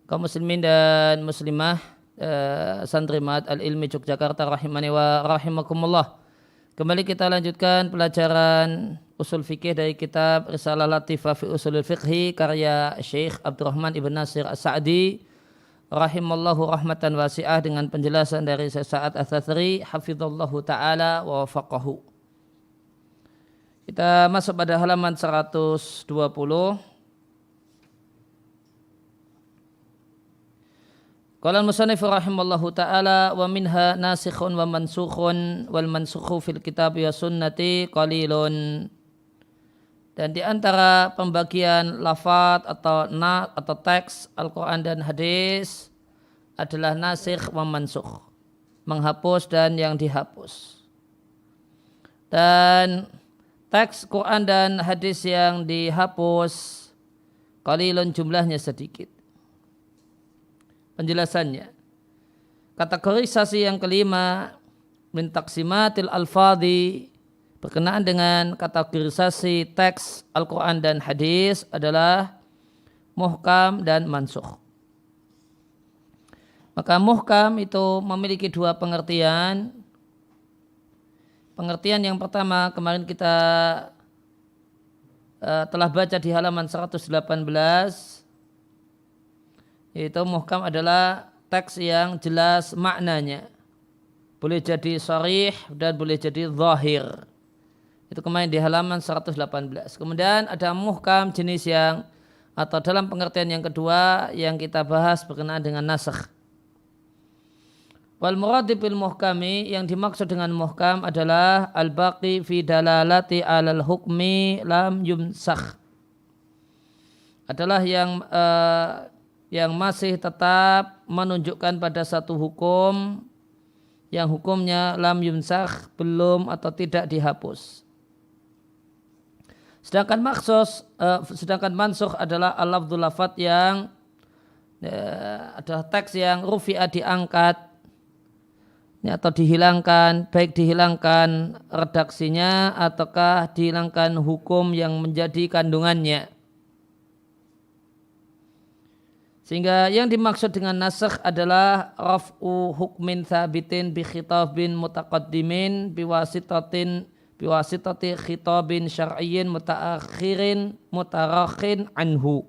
kaum muslimin dan muslimah, santri Ma'had Al-Ilmi Yogyakarta rahimani wa rahimakumullah. Kembali kita lanjutkan pelajaran usul fikih dari kitab Risalah Latifah fi Usulul Fiqhi karya Syekh Abdurrahman Ibn Nasir As-Sa'di rahimallahu rahmatan wasi'ah, dengan penjelasan dari Syekh Sa'ad Ats-Tsatsari hafizallahu ta'ala wa wafaqahu. Kita masuk pada halaman 120. Qala al-musannif rahimallahu ta'ala wa minha nasikhun wa mansukhun wal mansukhu fil kitab wa sunnati qalilun. Dan di antara pembagian lafaz atau teks Al-Quran dan hadis adalah nasikh wa mansukh, menghapus dan yang dihapus. Dan teks Quran dan hadis yang dihapus qalilun, jumlahnya sedikit. Penjelasannya, kategorisasi yang kelima min taksimatil alfadhi, berkenaan dengan kategorisasi teks Al-Quran dan hadis adalah muhkam dan mansukh. Maka muhkam itu memiliki dua pengertian. Pengertian yang pertama kemarin kita telah baca di halaman 118, yaitu muhkam adalah teks yang jelas maknanya, boleh jadi sharih dan boleh jadi zahir. Itu kemarin di halaman 118. Kemudian ada muhkam jenis yang, atau dalam pengertian yang kedua yang kita bahas berkenaan dengan nasakh. Wal muradi bil muhkami, yang dimaksud dengan muhkam adalah al-baqi fi dalalati alal hukmi lam yumsakh, adalah yang masih tetap menunjukkan pada satu hukum yang hukumnya lam yumsakh, belum atau tidak dihapus. Sedangkan mansukh adalah al-lafdzul lafadz yang adalah teks yang rufi'ah, diangkat atau dihilangkan, baik dihilangkan redaksinya ataukah dihilangkan hukum yang menjadi kandungannya. Sehingga yang dimaksud dengan nasakh adalah raf'u hukmin thabitin bi khitabin mutaqaddimin biwasitati khitabin syar'iyyin mutarakhin anhu.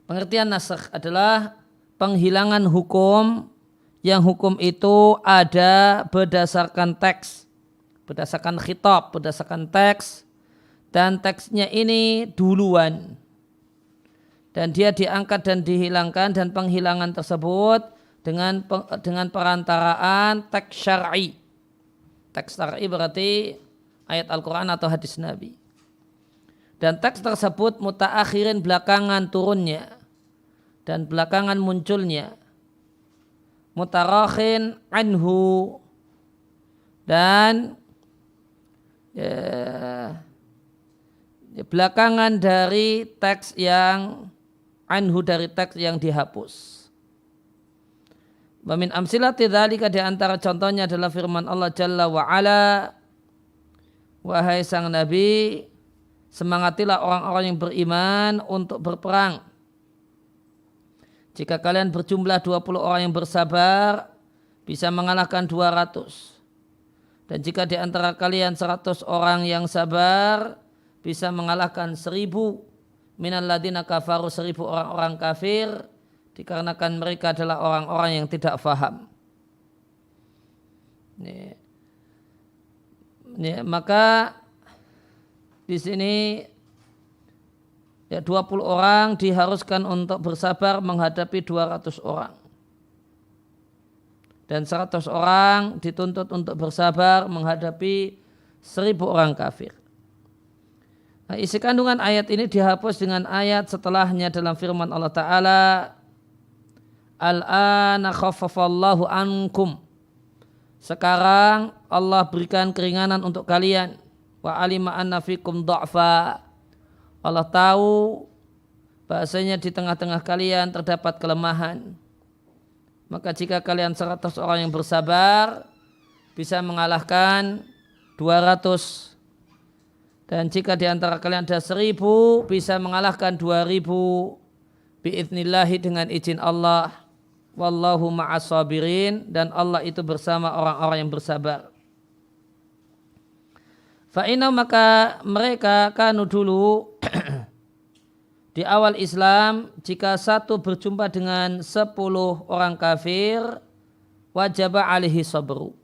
Pengertian nasakh adalah penghilangan hukum yang hukum itu ada berdasarkan teks, berdasarkan khitab, berdasarkan teks, dan teksnya ini duluan, dan dia diangkat dan dihilangkan, dan penghilangan tersebut dengan perantaraan teks syar'i. Teks syar'i berarti ayat Al-Quran atau hadis Nabi. Dan teks tersebut mutaakhirin, belakangan turunnya dan belakangan munculnya. Mutarakhin anhu, dan belakangan dari teks yang anhu, dari teks yang dihapus. Wa min amsilati dzalika, di antara contohnya adalah firman Allah Jalla wa Ala, wahai sang Nabi, semangatilah orang-orang yang beriman untuk berperang. Jika kalian berjumlah 20 orang yang bersabar, bisa mengalahkan 200. Dan jika di antara kalian 100 orang yang sabar, bisa mengalahkan 1000 minal ladina kafaru, 1000 orang-orang kafir, dikarenakan mereka adalah orang-orang yang tidak faham. Maka di sini 20 orang diharuskan untuk bersabar menghadapi 200 orang. Dan 100 orang dituntut untuk bersabar menghadapi 1000 orang kafir. Nah, isi kandungan ayat ini dihapus dengan ayat setelahnya dalam firman Allah Ta'ala, Al-ana khaffafallahu ankum. Sekarang Allah berikan keringanan untuk kalian. Wa alima anna fikum dha'fa. Allah tahu bahasanya di tengah-tengah kalian terdapat kelemahan. Maka jika kalian 100 orang yang bersabar, bisa mengalahkan 200. Dan jika di antara kalian ada 1000, bisa mengalahkan 2000. biidnillahi dengan izin Allah, wallahu ma'as sabirin, dan Allah itu bersama orang-orang yang bersabar. Fa'inau, maka mereka kanu dulu di awal Islam, jika satu berjumpa dengan 10 orang kafir, wajib alaihi sabru,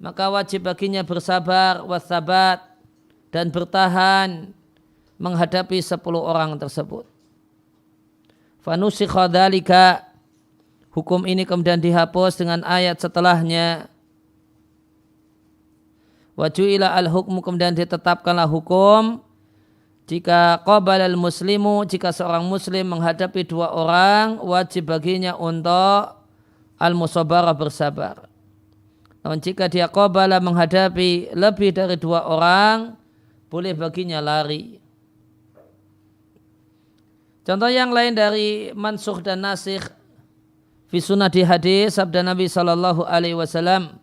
maka wajib baginya bersabar, wasabat, dan bertahan menghadapi 10 orang tersebut. Fanusikha dzalika, hukum ini kemudian dihapus dengan ayat setelahnya. Wajuila al-hukmu, kemudian ditetapkanlah hukum jika qabalal muslimu, jika seorang muslim menghadapi 2 orang, wajib baginya untuk al-musabarah, bersabar. Namun jika dia qabala menghadapi lebih dari 2 orang, boleh baginya lari. Contoh yang lain dari mansukh dan nasikh fi sunnah di hadis sabda Nabi sallallahu alaihi wasallam,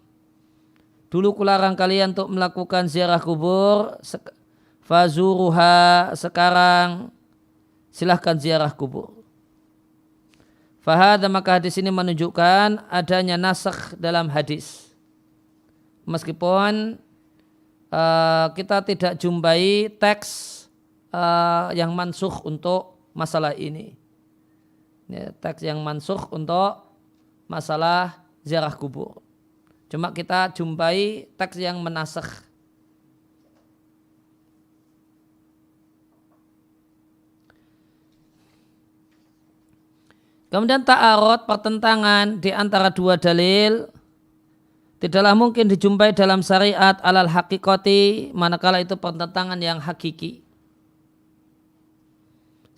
dulu kularang kalian untuk melakukan ziarah kubur, fazuruha, sekarang silahkan ziarah kubur. Fahadha, maka hadis ini menunjukkan adanya nasakh dalam hadis. Meskipun kita tidak jumpai teks yang mansukh untuk masalah ini. Ya, teks yang mansukh untuk masalah ziarah kubur. Cuma kita jumpai teks yang menasakh. Kemudian ta'arud, pertentangan di antara 2 dalil, tidaklah mungkin dijumpai dalam syariat alal hakikati, manakala itu pertentangan yang hakiki.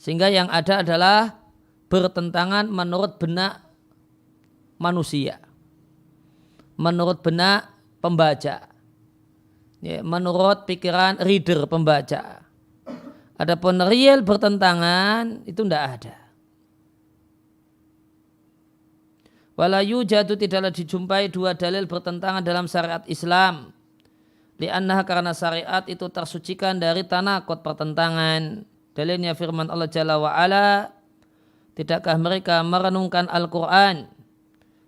Sehingga yang ada adalah bertentangan menurut benak manusia, menurut benak pembaca, ya, menurut pikiran reader pembaca. Adapun real bertentangan itu tidak ada. Wala yujadu, tidaklah dijumpai 2 dalil bertentangan dalam syariat Islam. Li'annaha, karena syariat itu tersucikan dari tanakut, pertentangan. Dalilnya firman Allah Jalla wa'ala, tidakkah mereka merenungkan Al-Quran?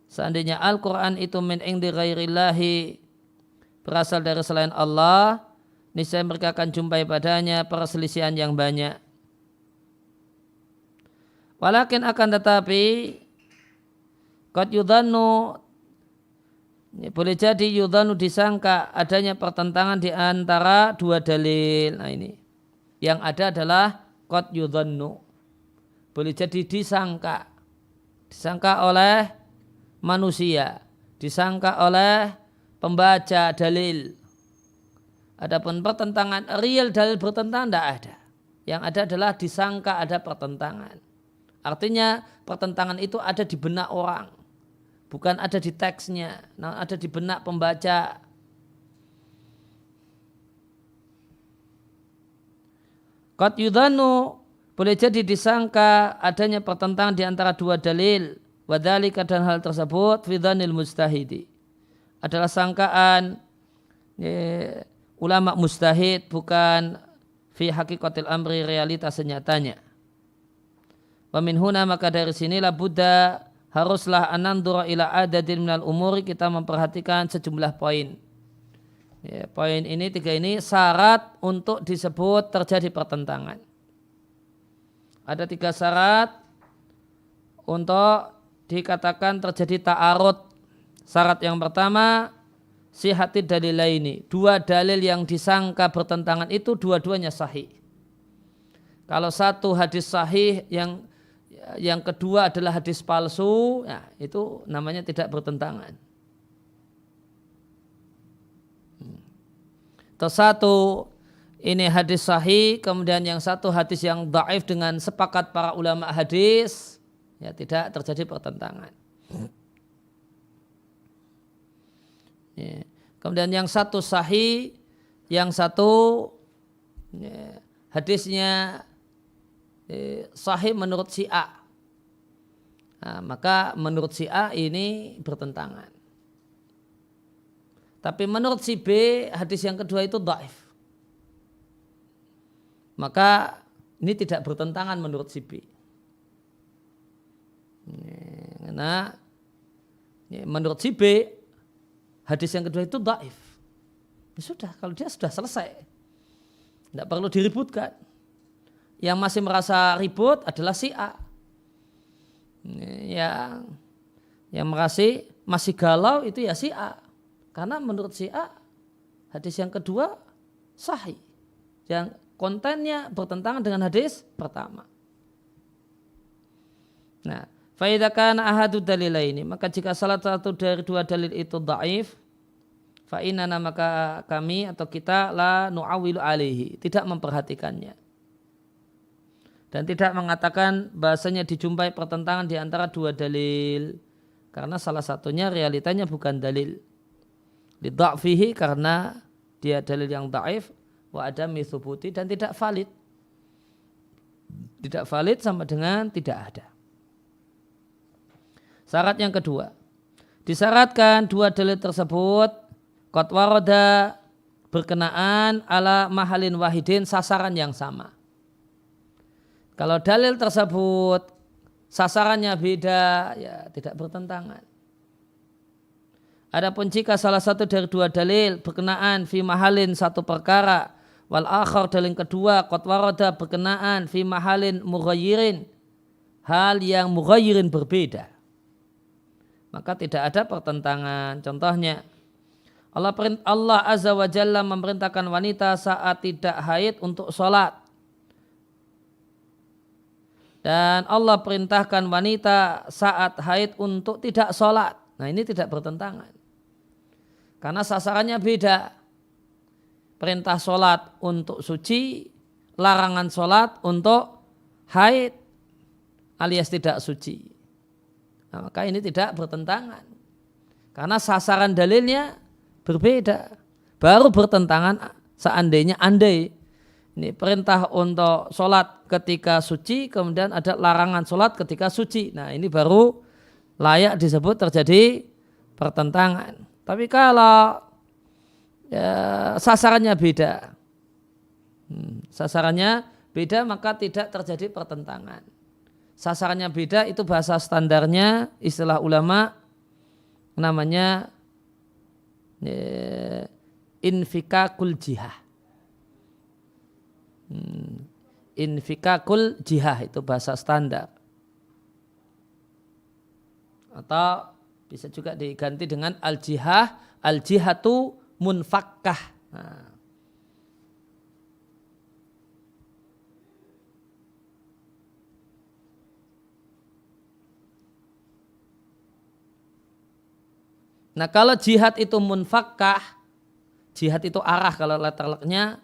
Seandainya Al-Quran itu min indi ghairillahi, berasal dari selain Allah, niscaya mereka akan jumpai padanya perselisihan yang banyak. Walakin, akan tetapi, qad yudhannu, boleh jadi yudhannu, disangka adanya pertentangan di antara 2 dalil. Nah ini, yang ada adalah qad yudhannu, boleh jadi disangka oleh manusia, disangka oleh pembaca dalil. Adapun pertentangan real, dalil bertentangan tidak ada. Yang ada adalah disangka ada pertentangan. Artinya pertentangan itu ada di benak orang, bukan ada di teksnya, nah ada di benak pembaca. Qad yudhannu, boleh jadi disangka adanya pertentangan di antara 2 dalil. Wadzalika, dan hal tersebut fi dzanil mujtahidi, adalah sangkaan ulama mujtahid, bukan fi haqiqatil amri, realitas senyatanya. Wa min huna, maka dari sinilah Buddha haruslah anandura ila adadin minal umuri, kita memperhatikan sejumlah poin. Ya, poin ini 3 ini syarat untuk disebut terjadi pertentangan. Ada 3 syarat untuk dikatakan terjadi ta'arud. Syarat yang pertama, sihhatid dalilaini, 2 dalil yang disangka bertentangan itu dua-duanya sahih. Kalau satu hadis sahih, yang kedua adalah hadis palsu, ya, itu namanya tidak bertentangan. Atau satu ini hadis sahih, kemudian yang satu hadis yang dhaif dengan sepakat para ulama hadis, ya tidak terjadi pertentangan. Ya. Kemudian yang satu sahih, yang satu ya, hadisnya sahih menurut si A. Nah, maka menurut si A ini bertentangan. Tapi menurut si B, hadis yang kedua itu dhaif. Maka ini tidak bertentangan menurut si B. karena menurut si B hadis yang kedua itu dhaif. Ya sudah, kalau dia sudah selesai, tidak perlu diributkan. Yang masih merasa ribut adalah si A. Yang masih galau itu ya si A. Karena menurut si A hadis yang kedua sahih, yang kontennya bertentangan dengan hadis pertama. Nah, fa idza kana ahadu dalilaini, maka jika salah satu dari dua dalil itu dhaif, fa inna, maka kami atau kita la nu'awilu alaihi, tidak memperhatikannya. Dan tidak mengatakan bahasanya dijumpai pertentangan di antara dua dalil, karena salah satunya realitanya bukan dalil. Lidha'fihi, karena dia dalil yang dhaif, wa adami thubuti, dan tidak valid. Tidak valid sama dengan tidak ada. Syarat yang kedua, disyaratkan dua dalil tersebut qad warada, berkenaan ala mahalin wahidin, sasaran yang sama. Kalau dalil tersebut sasarannya beda, ya tidak bertentangan. Adapun jika salah satu dari dua dalil berkenaan fi mahalin satu perkara, wal akhar dalil kedua qad warada berkenaan fi mahalin mughayyirin, hal yang mughayyirin berbeda, maka tidak ada pertentangan. Contohnya, Allah Azza wa Jalla memerintahkan wanita saat tidak haid untuk sholat. Dan Allah perintahkan wanita saat haid untuk tidak sholat. Nah, ini tidak bertentangan. Karena sasarannya beda. Perintah sholat untuk suci, larangan sholat untuk haid alias tidak suci. Nah, maka ini tidak bertentangan. Karena sasaran dalilnya berbeda. Baru bertentangan seandainya ini perintah untuk sholat ketika suci, kemudian ada larangan sholat ketika suci. Nah, ini baru layak disebut terjadi pertentangan. Tapi kalau sasarannya beda, maka tidak terjadi pertentangan. Sasarannya beda, itu bahasa standarnya, istilah ulama namanya infikakul jihah. Infikakul jihah itu bahasa standar. Atau bisa juga diganti dengan al-jihah, al-jihatu munfakkah. Nah, kalau jihad itu munfakkah, jihad itu arah, kalau letter-letternya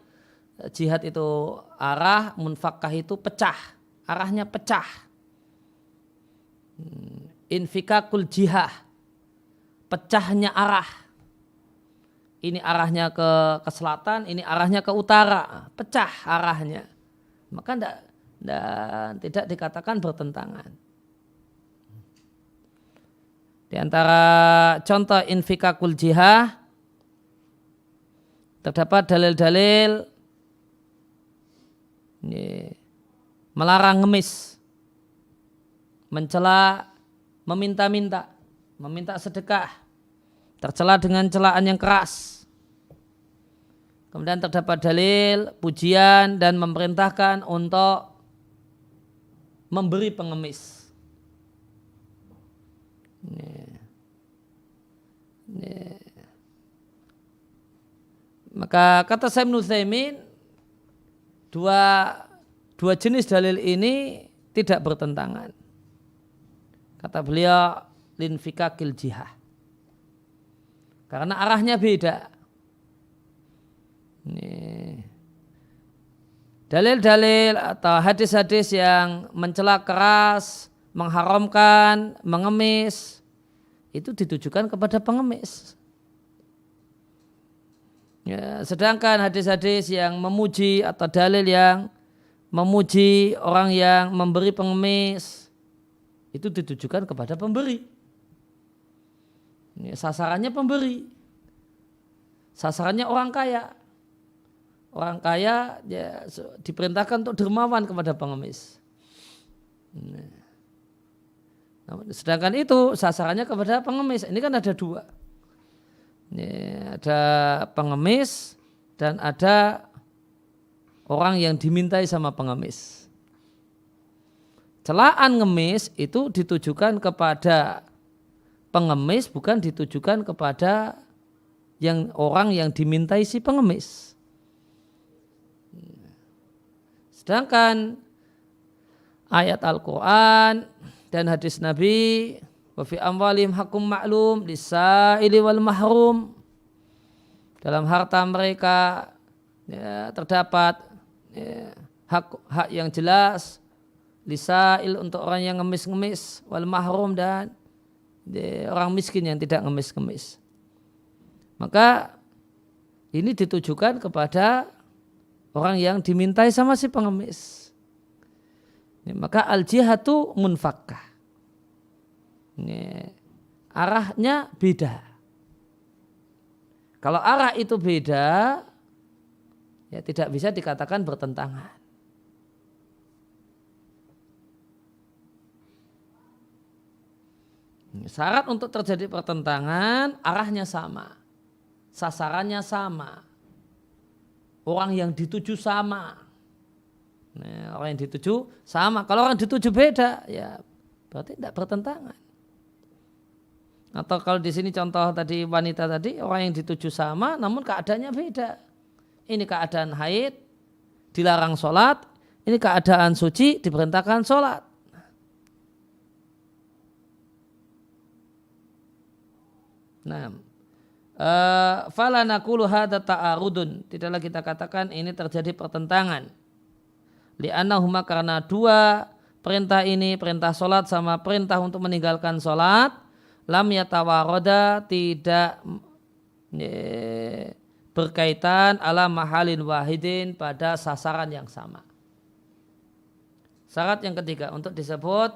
jihad itu arah, munfakkah itu pecah, arahnya pecah. Infikakul jihah, pecahnya arah. Ini arahnya ke selatan, ini arahnya ke utara, pecah arahnya. Maka tidak dikatakan bertentangan. Di antara contoh infikakul jihah terdapat dalil-dalil melarang ngemis, mencela, meminta sedekah, tercela dengan celaan yang keras. Kemudian terdapat dalil pujian dan memerintahkan untuk memberi pengemis. Maka kata Syekh Ibnu Utsaimin, dua jenis dalil ini tidak bertentangan. Kata beliau, linfikakil jihah, karena arahnya beda. Dalil-dalil atau hadis-hadis yang mencela keras, mengharamkan, mengemis, itu ditujukan kepada pengemis. Ya, sedangkan hadis-hadis yang memuji atau dalil yang memuji orang yang memberi pengemis, itu ditujukan kepada pemberi. Sasarannya pemberi. Sasarannya orang kaya. Orang kaya ya, diperintahkan untuk dermawan kepada pengemis. Sedangkan itu sasarannya kepada pengemis. Ini kan ada dua. Ini ada pengemis dan ada orang yang dimintai sama pengemis. Celaan ngemis itu ditujukan kepada pengemis, bukan ditujukan kepada orang yang dimintai si pengemis. Sedangkan ayat Al-Quran dan hadis Nabi, wa fi amwalihim haqqum ma'lum lis-sa'ili wal mahrum, dalam harta mereka terdapat hak yang jelas, lisa'il untuk orang yang ngemis-ngemis, wal mahrum dan orang miskin yang tidak ngemis-ngemis. Maka ini ditujukan kepada orang yang dimintai sama si pengemis. Maka al-jihatu munfakkah. Arahnya beda. Kalau arah itu beda, ya tidak bisa dikatakan bertentangan. Syarat untuk terjadi pertentangan, arahnya sama, sasarannya sama, orang yang dituju sama. Orang yang dituju sama. Kalau orang dituju beda, ya berarti tidak bertentangan. Atau kalau di sini contoh tadi wanita tadi, orang yang dituju sama, namun keadaannya beda. Ini keadaan haid, dilarang sholat. Ini keadaan suci, diperintahkan sholat. Nah, fala naqulu hadza ta'arudun. Tidaklah kita katakan ini terjadi pertentangan. Li'annahuma, karena dua perintah ini, perintah sholat sama perintah untuk meninggalkan sholat, lam yatawaroda, tidak berkaitan ala mahalin wahidin, pada sasaran yang sama. Syarat yang ketiga untuk disebut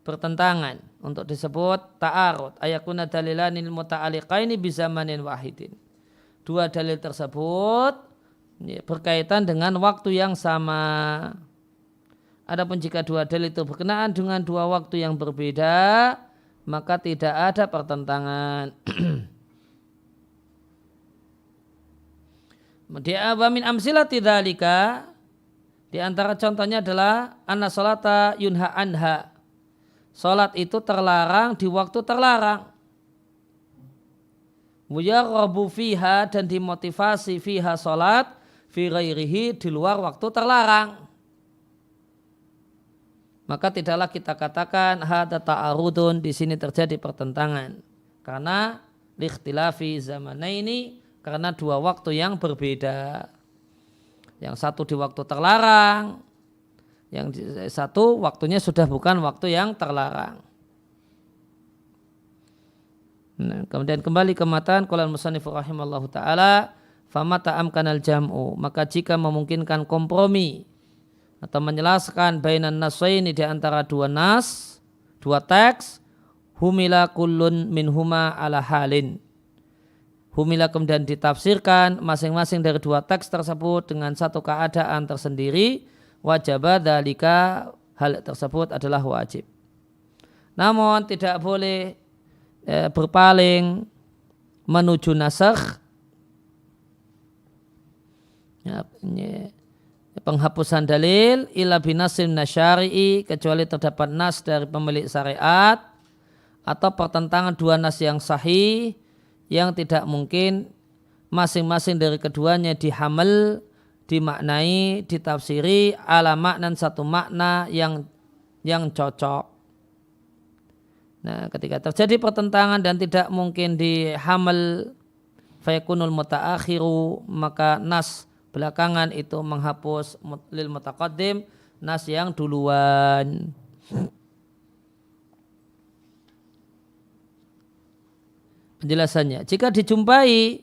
bertentangan, untuk disebut ta'arud, ayakuna dalilanil muta'aliqaini bizamanin wahidin. Dua dalil tersebut berkaitan dengan waktu yang sama. Adapun jika dua dalil itu berkenaan dengan dua waktu yang berbeda, maka tidak ada pertentangan. Wa min amsilati dzalika, di antara contohnya adalah anna sholata yunha anha. Salat itu terlarang di waktu terlarang. Muyarrabu fiha, dan dimotivasi fiha salat fi ghairihi, di luar waktu terlarang. Maka tidaklah kita katakan hadza ta'arudun, di sini terjadi pertentangan. Karena likhtilafi zamanaini, karena dua waktu yang berbeda. Yang satu di waktu terlarang, yang satu waktunya sudah bukan waktu yang terlarang. Nah, kemudian kembali ke matan qala al-musannif rahimallahu taala, famata amkanal jam'u, maka jika memungkinkan kompromi atau menjelaskan bainan nasaini, di antara dua nas, dua teks, humila kullun minhuma ala halin. Humila kemudian ditafsirkan masing-masing dari dua teks tersebut dengan satu keadaan tersendiri, wajib dzalika, hal tersebut adalah wajib. Namun tidak boleh berpaling menuju nasakh, penghapusan dalil, ila binasin nasyari'i, kecuali terdapat nas dari pemilik syariat, atau pertentangan dua nas yang sahih yang tidak mungkin masing-masing dari keduanya dihamal, dimaknai, ditafsiri ala maknan, satu makna yang cocok. Nah, ketika terjadi pertentangan dan tidak mungkin dihamal, fayakunul mutaakhiru, maka nas belakangan itu menghapus lil mutaqaddim, nas yang duluan. Penjelasannya, jika dijumpai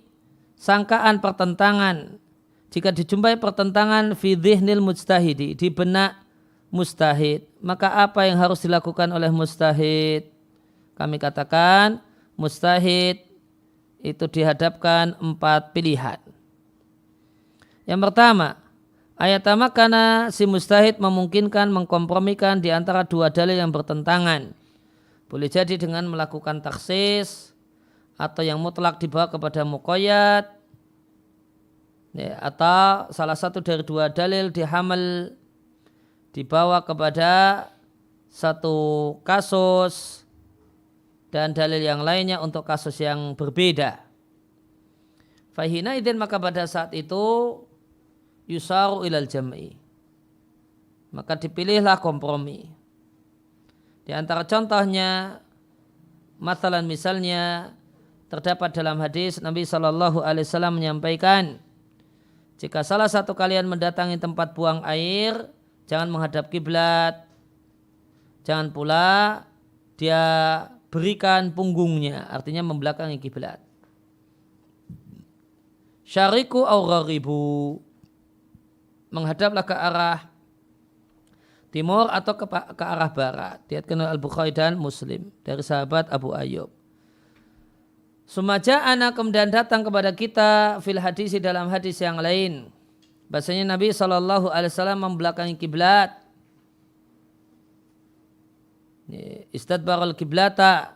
sangkaan pertentangan, jika dijumpai pertentangan fi dhihnil mujtahidi, di benak mustahid, maka apa yang harus dilakukan oleh mustahid? Kami katakan mustahid itu dihadapkan 4 pilihan. Yang pertama, ayatamakana, si mustahid memungkinkan mengkompromikan di antara dua dalil yang bertentangan. Boleh jadi dengan melakukan taksis atau yang mutlak dibawa kepada muqayyad, ya, atau salah satu dari dua dalil dihamal dibawa kepada satu kasus dan dalil yang lainnya untuk kasus yang berbeda. Fahina idin, maka pada saat itu yusaru ilal jam'i, maka dipilihlah kompromi. Di antara contohnya, misalnya terdapat dalam hadis Nabi SAW menyampaikan, jika salah satu kalian mendatangi tempat buang air, jangan menghadap kiblat, jangan pula dia berikan punggungnya, artinya membelakangi kiblat. Syariku au gharibu, menghadaplah ke arah timur atau ke arah barat. Diriwayatkan oleh Al-Bukhari dan Muslim dari sahabat Abu Ayyub. Sumaja'ana, kemudian datang kepada kita fil hadis, dalam hadis yang lain, bahasanya Nabi SAW membelakangi kiblat. Istadbaral kiblata,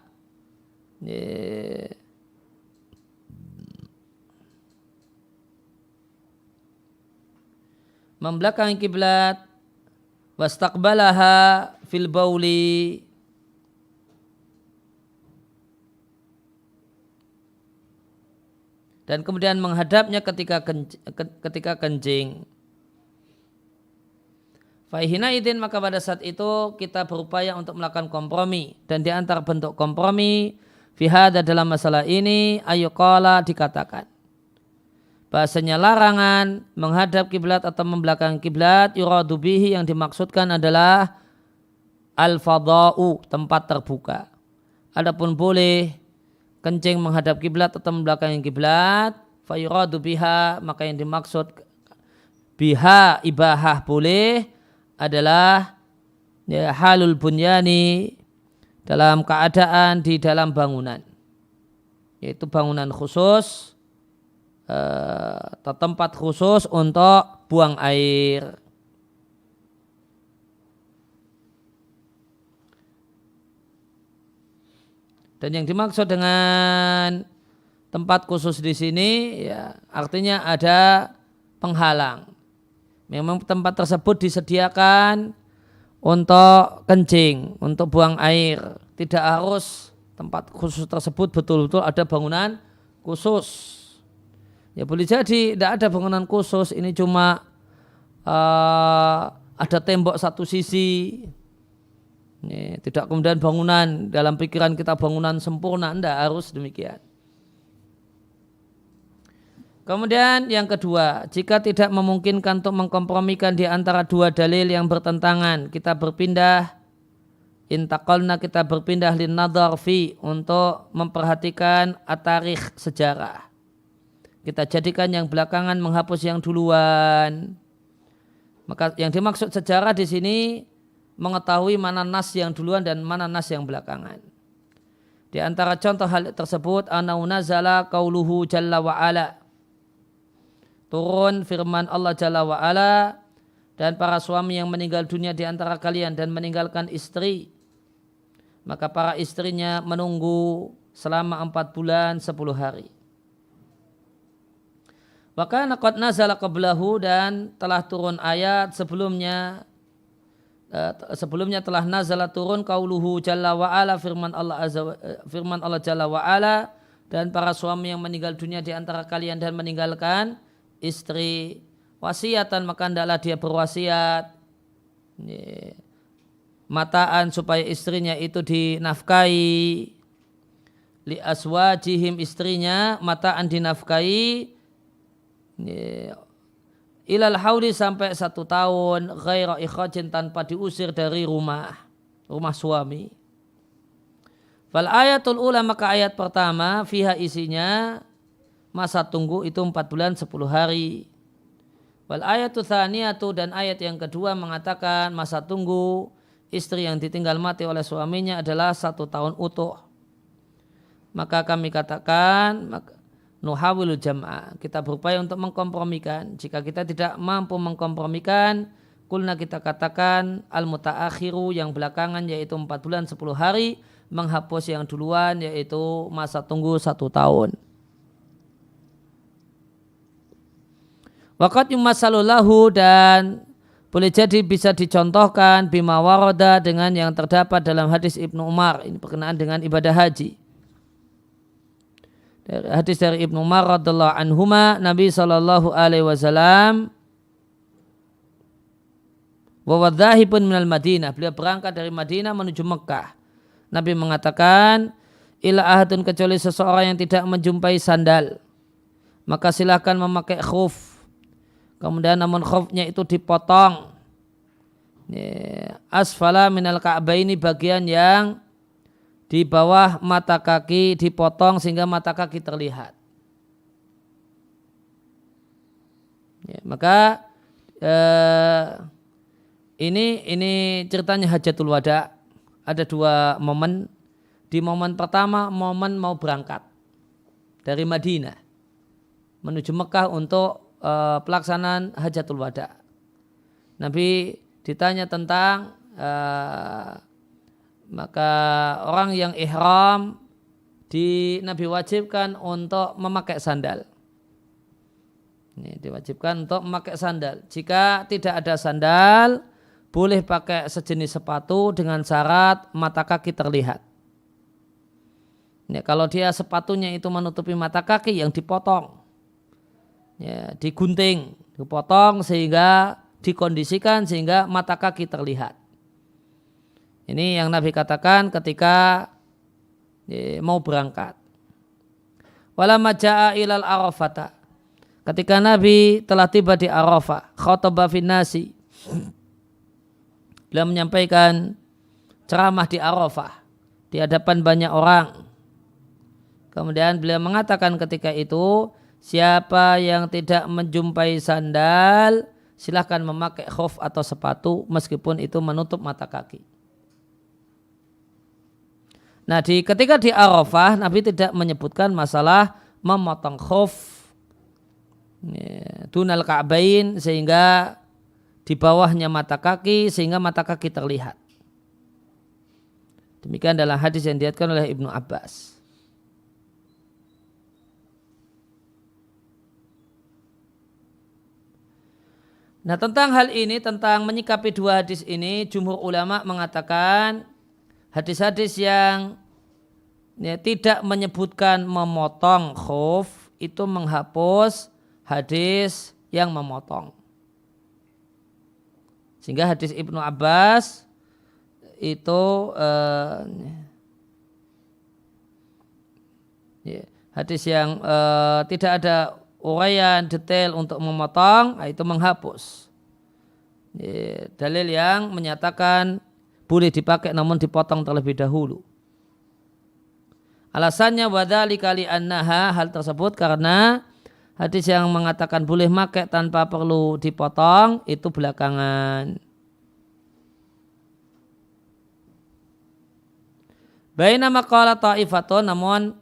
membelakangi kiblat, wastaqbalaha fil bauli, dan kemudian menghadapnya ketika kencing. Fahina idin, maka pada saat itu kita berupaya untuk melakukan kompromi, dan di antara bentuk kompromi fi hadza, dalam masalah ini, ayuqala, dikatakan bahasanya larangan menghadap kiblat atau membelakangi kiblat yuradu bihi, yang dimaksudkan adalah al-fadha'u, tempat terbuka. Adapun boleh kencing menghadap kiblat atau membelakangi kiblat, fa yuradu biha, maka yang dimaksud biha ibahah boleh adalah ya, halul bunyani, dalam keadaan di dalam bangunan, yaitu bangunan khusus atau tempat khusus untuk buang air. Dan yang dimaksud dengan tempat khusus di sini, ya, artinya ada penghalang. Memang tempat tersebut disediakan untuk kencing, untuk buang air. Tidak harus tempat khusus tersebut betul-betul ada bangunan khusus. Ya boleh jadi tidak ada bangunan khusus, ini cuma ada tembok satu sisi. Ini, tidak kemudian bangunan, dalam pikiran kita bangunan sempurna, tidak harus demikian. Kemudian yang kedua, jika tidak memungkinkan untuk mengkompromikan di antara dua dalil yang bertentangan, kita berpindah, intaqalna, kita berpindah linnadhar fi, untuk memperhatikan at-tarikh, sejarah. Kita jadikan yang belakangan menghapus yang duluan. Maka yang dimaksud sejarah di sini mengetahui mana nas yang duluan dan mana nas yang belakangan. Di antara contoh hal tersebut, anau nazala qauluhu jalla wa ala, turun firman Allah Jalla wa'ala, dan para suami yang meninggal dunia di antara kalian dan meninggalkan istri, maka para istrinya menunggu selama 4 bulan 10 hari. Wa kana qad nazala qablahu, dan telah turun ayat sebelumnya telah nazala turun qauluhu Jalla wa'ala, firman Allah Jalla wa'ala, dan para suami yang meninggal dunia di antara kalian dan meninggalkan istri, wasiatan, maka hendaklah dia berwasiat mataan supaya istrinya itu dinafkahi, li aswajihim, istrinya mataan dinafkahi ilal hauli, sampai 1 tahun, ghaira ikhrajin, tanpa diusir dari rumah suami. Fal ayatul ula, maka ayat pertama, fiha, isinya masa tunggu itu 4 bulan 10 hari. Wal ayatu tsaniyatu, dan ayat yang kedua mengatakan masa tunggu istri yang ditinggal mati oleh suaminya adalah 1 tahun utuh. Maka kami katakan, nuhawilu jam'a, kita berupaya untuk mengkompromikan. Jika kita tidak mampu mengkompromikan, kulna, kita katakan al mutaakhiru, yang belakangan, yaitu 4 bulan 10 hari, menghapus yang duluan, yaitu masa tunggu 1 tahun. Waqad yumasalulahu, dan boleh jadi bisa dicontohkan bima warada, dengan yang terdapat dalam hadis Ibnu Umar. Ini berkenaan dengan ibadah haji. Hadis dari Ibnu Umar radhiyallahu anhuma, Nabi sallallahu alaihi wasallam wa wadhahibun minal Madinah, beliau berangkat dari Madinah menuju Mekah. Nabi mengatakan, ila ahadun, kecuali seseorang yang tidak menjumpai sandal, maka silakan memakai khuf. Kemudian namun khufnya itu dipotong asfala minal ka'baini, bagian yang di bawah mata kaki dipotong sehingga mata kaki terlihat. Maka ini ceritanya Hajatul Wada. Ada 2 momen. Di momen pertama, momen mau berangkat dari Madinah menuju Mekah untuk pelaksanaan Hajatul Wada. Nabi ditanya tentang maka orang yang ihram Nabi wajibkan untuk memakai sandal. Ini diwajibkan untuk memakai sandal. Jika tidak ada sandal, boleh pakai sejenis sepatu dengan syarat mata kaki terlihat. Kalau dia sepatunya itu menutupi mata kaki, yang dipotong. Digunting, dipotong sehingga dikondisikan sehingga mata kaki terlihat. Ini yang Nabi katakan ketika mau berangkat. Walamma jaa ilal Arafata, ketika Nabi telah tiba di Arafah, khataba fin nasi, beliau menyampaikan ceramah di Arafah di hadapan banyak orang. Kemudian beliau mengatakan ketika itu, siapa yang tidak menjumpai sandal, silahkan memakai khuf atau sepatu meskipun itu menutup mata kaki. Nah, ketika di Arafah, Nabi tidak menyebutkan masalah memotong khuf dunal ka'bain, sehingga di bawahnya mata kaki, sehingga mata kaki terlihat. Demikian dalam hadis yang diriwayatkan oleh Ibnu Abbas. Nah, tentang hal ini, tentang menyikapi 2 hadis ini, jumhur ulama mengatakan hadis-hadis yang tidak menyebutkan memotong khuf itu menghapus hadis yang memotong. Sehingga hadis Ibnu Abbas itu hadis yang tidak ada uraian detail untuk memotong, itu menghapus. Dalil yang menyatakan boleh dipakai namun dipotong terlebih dahulu. Alasannya wadzalika li'annaha, hal tersebut karena hadis yang mengatakan boleh pakai tanpa perlu dipotong itu belakangan. Bainama qala ta'ifatun, namun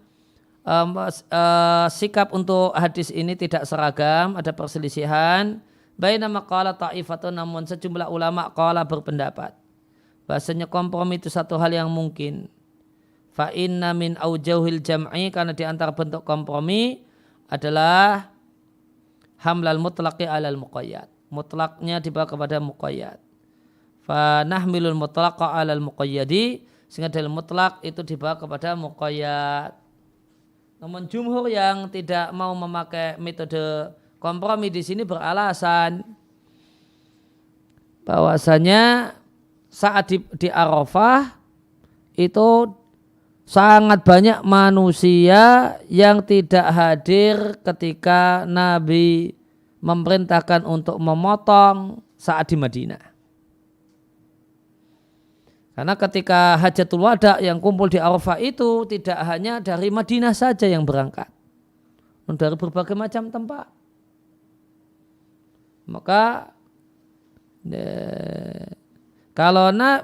sikap untuk hadis ini tidak seragam, ada perselisihan. Bainama qala ta'ifatun, namun sejumlah ulama qala berpendapat bahasanya kompromi itu satu hal yang mungkin. Fa inna min aujauhil jam'i, karena di antara bentuk kompromi adalah hamlal mutlaqi alal muqayyad, mutlaknya dibawa kepada muqayyad. Fa nahmilul mutlaqa alal muqayyadi, sehingga dalil mutlak itu dibawa kepada muqayyad. Namun jumhur yang tidak mau memakai metode kompromi di sini beralasan bahwasanya saat di Arafah itu sangat banyak manusia yang tidak hadir ketika Nabi memerintahkan untuk memotong saat di Madinah. Karena ketika Hajatul Wada yang kumpul di Arafah itu tidak hanya dari Madinah saja yang berangkat, dari berbagai macam tempat. Maka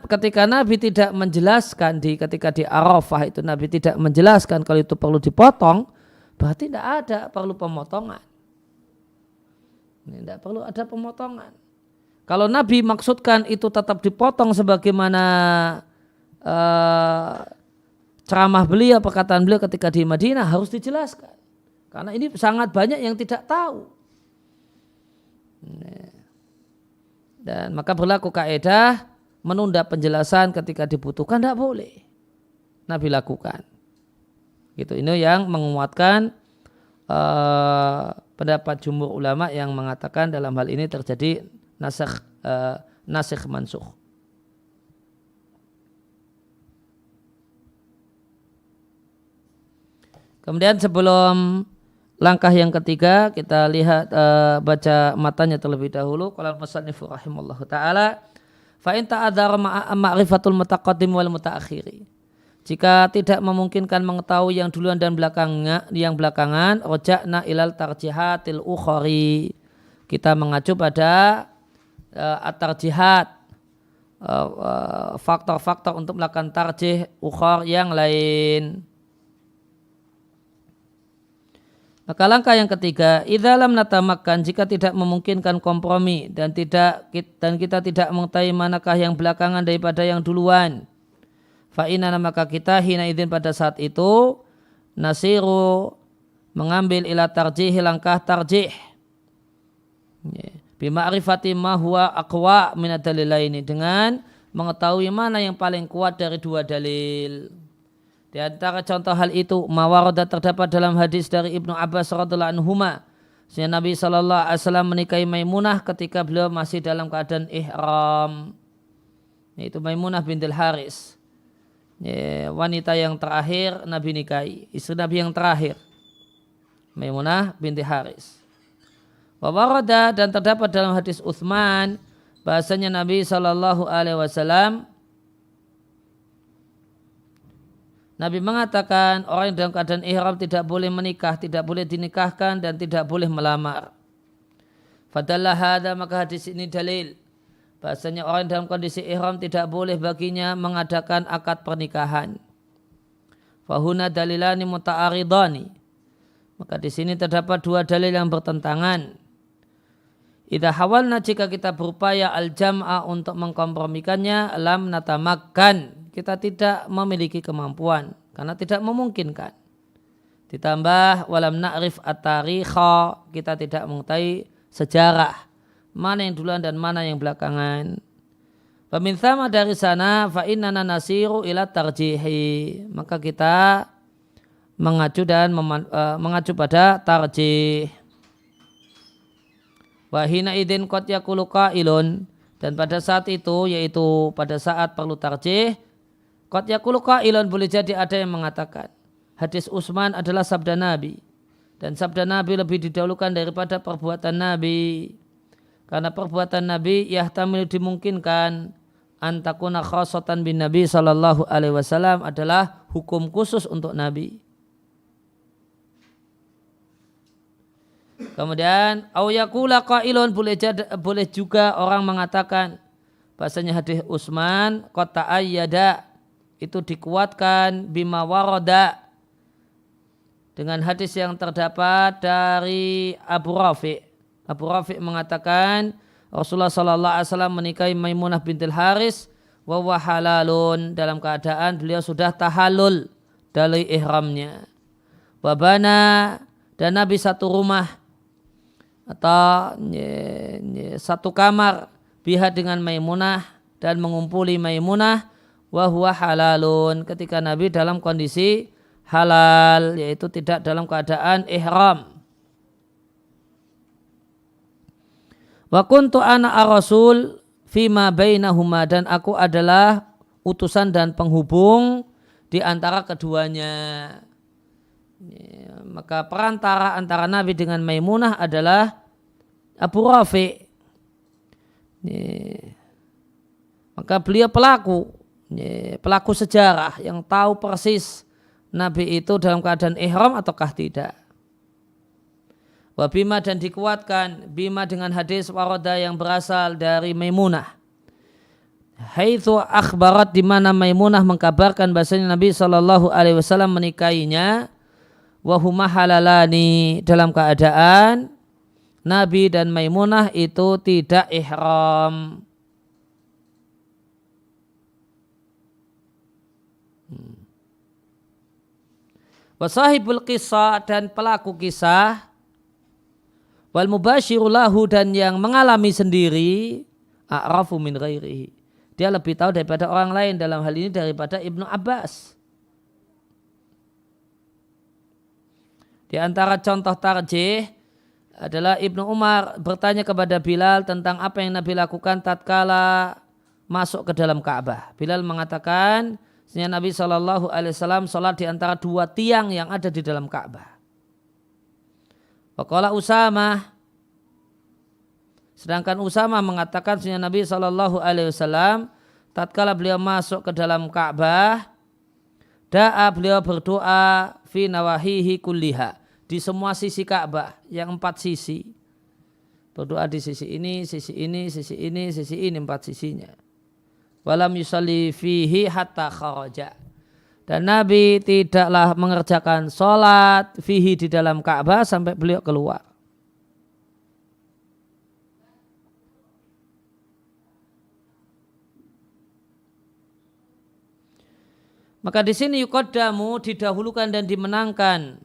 ketika Nabi tidak menjelaskan ketika di Arafah itu Nabi tidak menjelaskan kalau itu perlu dipotong, berarti tidak ada perlu pemotongan. Tidak perlu ada pemotongan. Kalau Nabi maksudkan itu tetap dipotong sebagaimana ceramah beliau, perkataan beliau ketika di Madinah harus dijelaskan. Karena ini sangat banyak yang tidak tahu. Dan maka berlaku kaidah menunda penjelasan ketika dibutuhkan tidak boleh. Nabi lakukan. Gitu. Ini yang menguatkan pendapat jumhur ulama yang mengatakan dalam hal ini terjadi nasikh mansukh. Kemudian sebelum langkah yang ketiga, kita lihat baca matanya terlebih dahulu. Qala al-musannif rahimallahu taala, fa in ta'adzara ma'rifatul mutaqaddim wal mutaakhiri. Jika tidak memungkinkan mengetahui yang duluan dan belakangan, raja'na ilal tarjihatil ukhari. Kita mengacu pada at-tarjihat, faktor-faktor untuk melakukan tarjih ukhar yang lain. Maka langkah yang ketiga, idza lam natamakkan, jika tidak memungkinkan kompromi dan kita tidak mengetahui manakah yang belakangan daripada yang duluan, fa inna, maka kita hina idzin pada saat itu nasiru mengambil ila tarjih, langkah tarjih bi ma'rifati ma huwa aqwa min ad-dalilaini, dengan mengetahui mana yang paling kuat dari dua dalil. Di antara contoh hal itu mawarada terdapat dalam hadis dari Ibnu Abbas radhiyallahu anhuma, sehingga Nabi sallallahu alaihi wasallam menikahi Maimunah ketika beliau masih dalam keadaan ihram, yaitu Maimunah bintul Haris, wanita yang terakhir Nabi nikahi, istri Nabi yang terakhir, Maimunah binti Haris. Wa warada, dan terdapat dalam hadis Utsman bahasanya Nabi sallallahu alaihi wasallam, Nabi mengatakan orang yang dalam keadaan ihram tidak boleh menikah, tidak boleh dinikahkan dan tidak boleh melamar. Fadalla hadza, maka hadis ini dalil bahasanya orang yang dalam kondisi ihram tidak boleh baginya mengadakan akad pernikahan. Fahuna dalilani muta'aridani, maka di sini terdapat dua dalil yang bertentangan. Idza hawalna, jika kita berupaya al-jam'a untuk mengkompromikannya, lam natamakkan, kita tidak memiliki kemampuan karena tidak memungkinkan. Ditambah walam na'rif at-tarikha, kita tidak mengetahui sejarah mana yang duluan dan mana yang belakangan. Famin tsama, dari sana, fa innana nasiru ila tarjihi, maka kita mengacu pada tarjih. Wa hina idzin qad yaqulu qailun, dan pada saat itu, yaitu pada saat perlu tarjih, qad yaqulu qailun, boleh jadi ada yang mengatakan hadis Utsman adalah sabda Nabi, dan sabda Nabi lebih didahulukan daripada perbuatan Nabi, karena perbuatan Nabi yahtamilu, dimungkinkan, antakuna khassatan bin Nabi sallallahu alaihi wasallam, adalah hukum khusus untuk Nabi. Kemudian au yaqula qailun, boleh juga orang mengatakan bahasanya hadis Utsman qad ta'ayyada, itu dikuatkan bima warada, dengan hadis yang terdapat dari Abu Rafi'. Abu Rafi' mengatakan Rasulullah sallallahu alaihi wasallam menikahi Maimunah bintul Haris wa huwa halalun, dalam keadaan beliau sudah tahallul dari ihramnya. Wabana, dan Nabi satu rumah atau satu kamar biha dengan Maimunah, dan mengumpuli Maimunah wa huwa halalun, ketika Nabi dalam kondisi halal, yaitu tidak dalam keadaan ihram. Wa kuntu ana ar-rasul fima bainahuma, dan aku adalah utusan dan penghubung di antara keduanya. Maka perantara antara Nabi dengan Maimunah adalah Abu Rafi'. Maka beliau pelaku sejarah yang tahu persis Nabi itu dalam keadaan ihram ataukah tidak. Wa bima, dan dikuatkan bima dengan hadis warada yang berasal dari Maimunah. Haitsu akhbarat, di mana Maimunah mengkabarkan bahasanya Nabi sallallahu alaihi wasallam menikahinya, wa huma halalani, dalam keadaan Nabi dan Maimunah itu tidak ihram. Wasahibul kisah dan pelaku kisah, wal mubasyiru lahu dan yang mengalami sendiri, a'rafu min ghairihi. Dia lebih tahu daripada orang lain dalam hal ini daripada Ibnu Abbas. Di antara contoh tarjih adalah Ibnu Umar bertanya kepada Bilal tentang apa yang Nabi lakukan tatkala masuk ke dalam Ka'bah. Bilal mengatakan, Nabi SAW sholat di antara dua tiang yang ada di dalam Ka'bah. Waqala Usamah, sedangkan Usamah mengatakan Nabi SAW tatkala beliau masuk ke dalam Ka'bah, beliau berdoa fi nawahihi kulliha, di semua sisi Ka'bah yang 4 sisi. Berdoa di sisi ini, sisi ini, sisi ini, sisi ini, 4 sisinya. Walam yusalli fihi hatta kharaja. Dan Nabi tidaklah mengerjakan sholat fihi di dalam Ka'bah sampai beliau keluar. Maka di sini yuqaddamu, didahulukan dan dimenangkan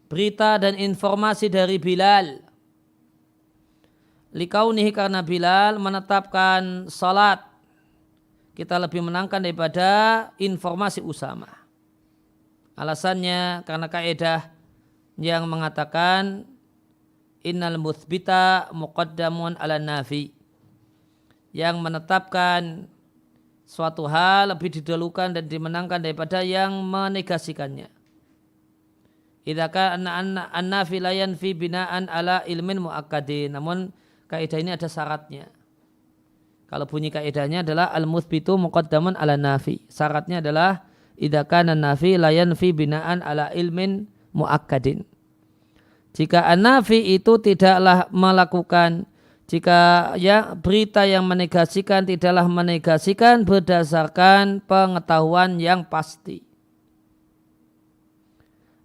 berita dan informasi dari Bilal. Likaunihi, karena Bilal menetapkan salat, kita lebih menangkan daripada informasi Usamah. Alasannya karena kaidah yang mengatakan innal muthbita muqaddamun ala nafi. Yang menetapkan suatu hal lebih didahulukan dan dimenangkan daripada yang menegasikannya. Idza kana an-nafi la yanfi binaan ala ilmin muakkadin. Namun kaidah ini ada syaratnya. Kalau bunyi kaidahnya adalah al-muthbitu muqaddamun ala nafi. Syaratnya adalah idza kana an-nafi la yanfi binaan ala ilmin muakkadin. Jika an-nafi itu tidaklah melakukan, jika ya berita yang menegasikan tidaklah menegasikan berdasarkan pengetahuan yang pasti.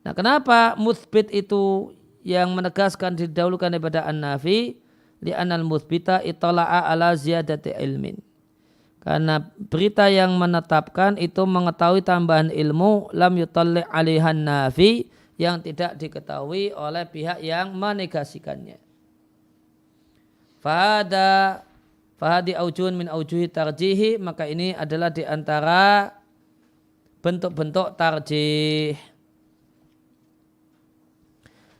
Nah, kenapa muthbit itu yang menegaskan didahulukan daripada an-nafi? Li'anal muthbita itala'a ala ziyadati ilmin. Karena berita yang menetapkan itu mengetahui tambahan ilmu lam yutalli' alihan nafi, yang tidak diketahui oleh pihak yang menegasikannya. Fahadi aujun min aujuhi tarjihi, maka ini adalah di antara bentuk-bentuk tarjih.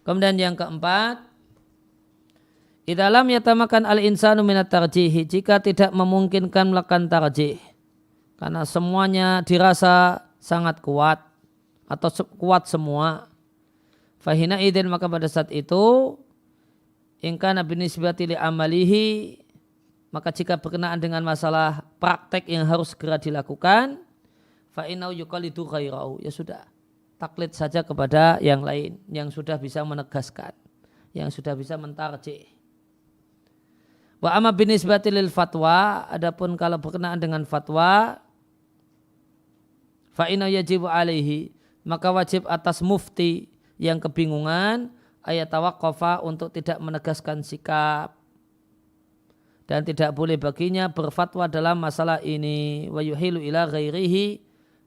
Kemudian yang keempat, idalam yatamakan al-insanu minat tarjihi, jika tidak memungkinkan melakukan tarjih karena semuanya dirasa sangat kuat atau kuat semua, fahina idin, maka pada saat itu ingkana binisbati li amalihi, maka jika berkenaan dengan masalah praktek yang harus segera dilakukan, fa inau yuqalidu ghairahu, ya sudah, taklid saja kepada yang lain yang sudah bisa menegaskan, yang sudah bisa mentarjih. Wa amma binisbati lil fatwa, adapun kalau berkenaan dengan fatwa, fa inna yajibu alaihi, maka wajib atas mufti yang kebingungan ayat tawaqqafa, untuk tidak menegaskan sikap, dan tidak boleh baginya berfatwa dalam masalah ini. Wa yuhilu ila ghairihi,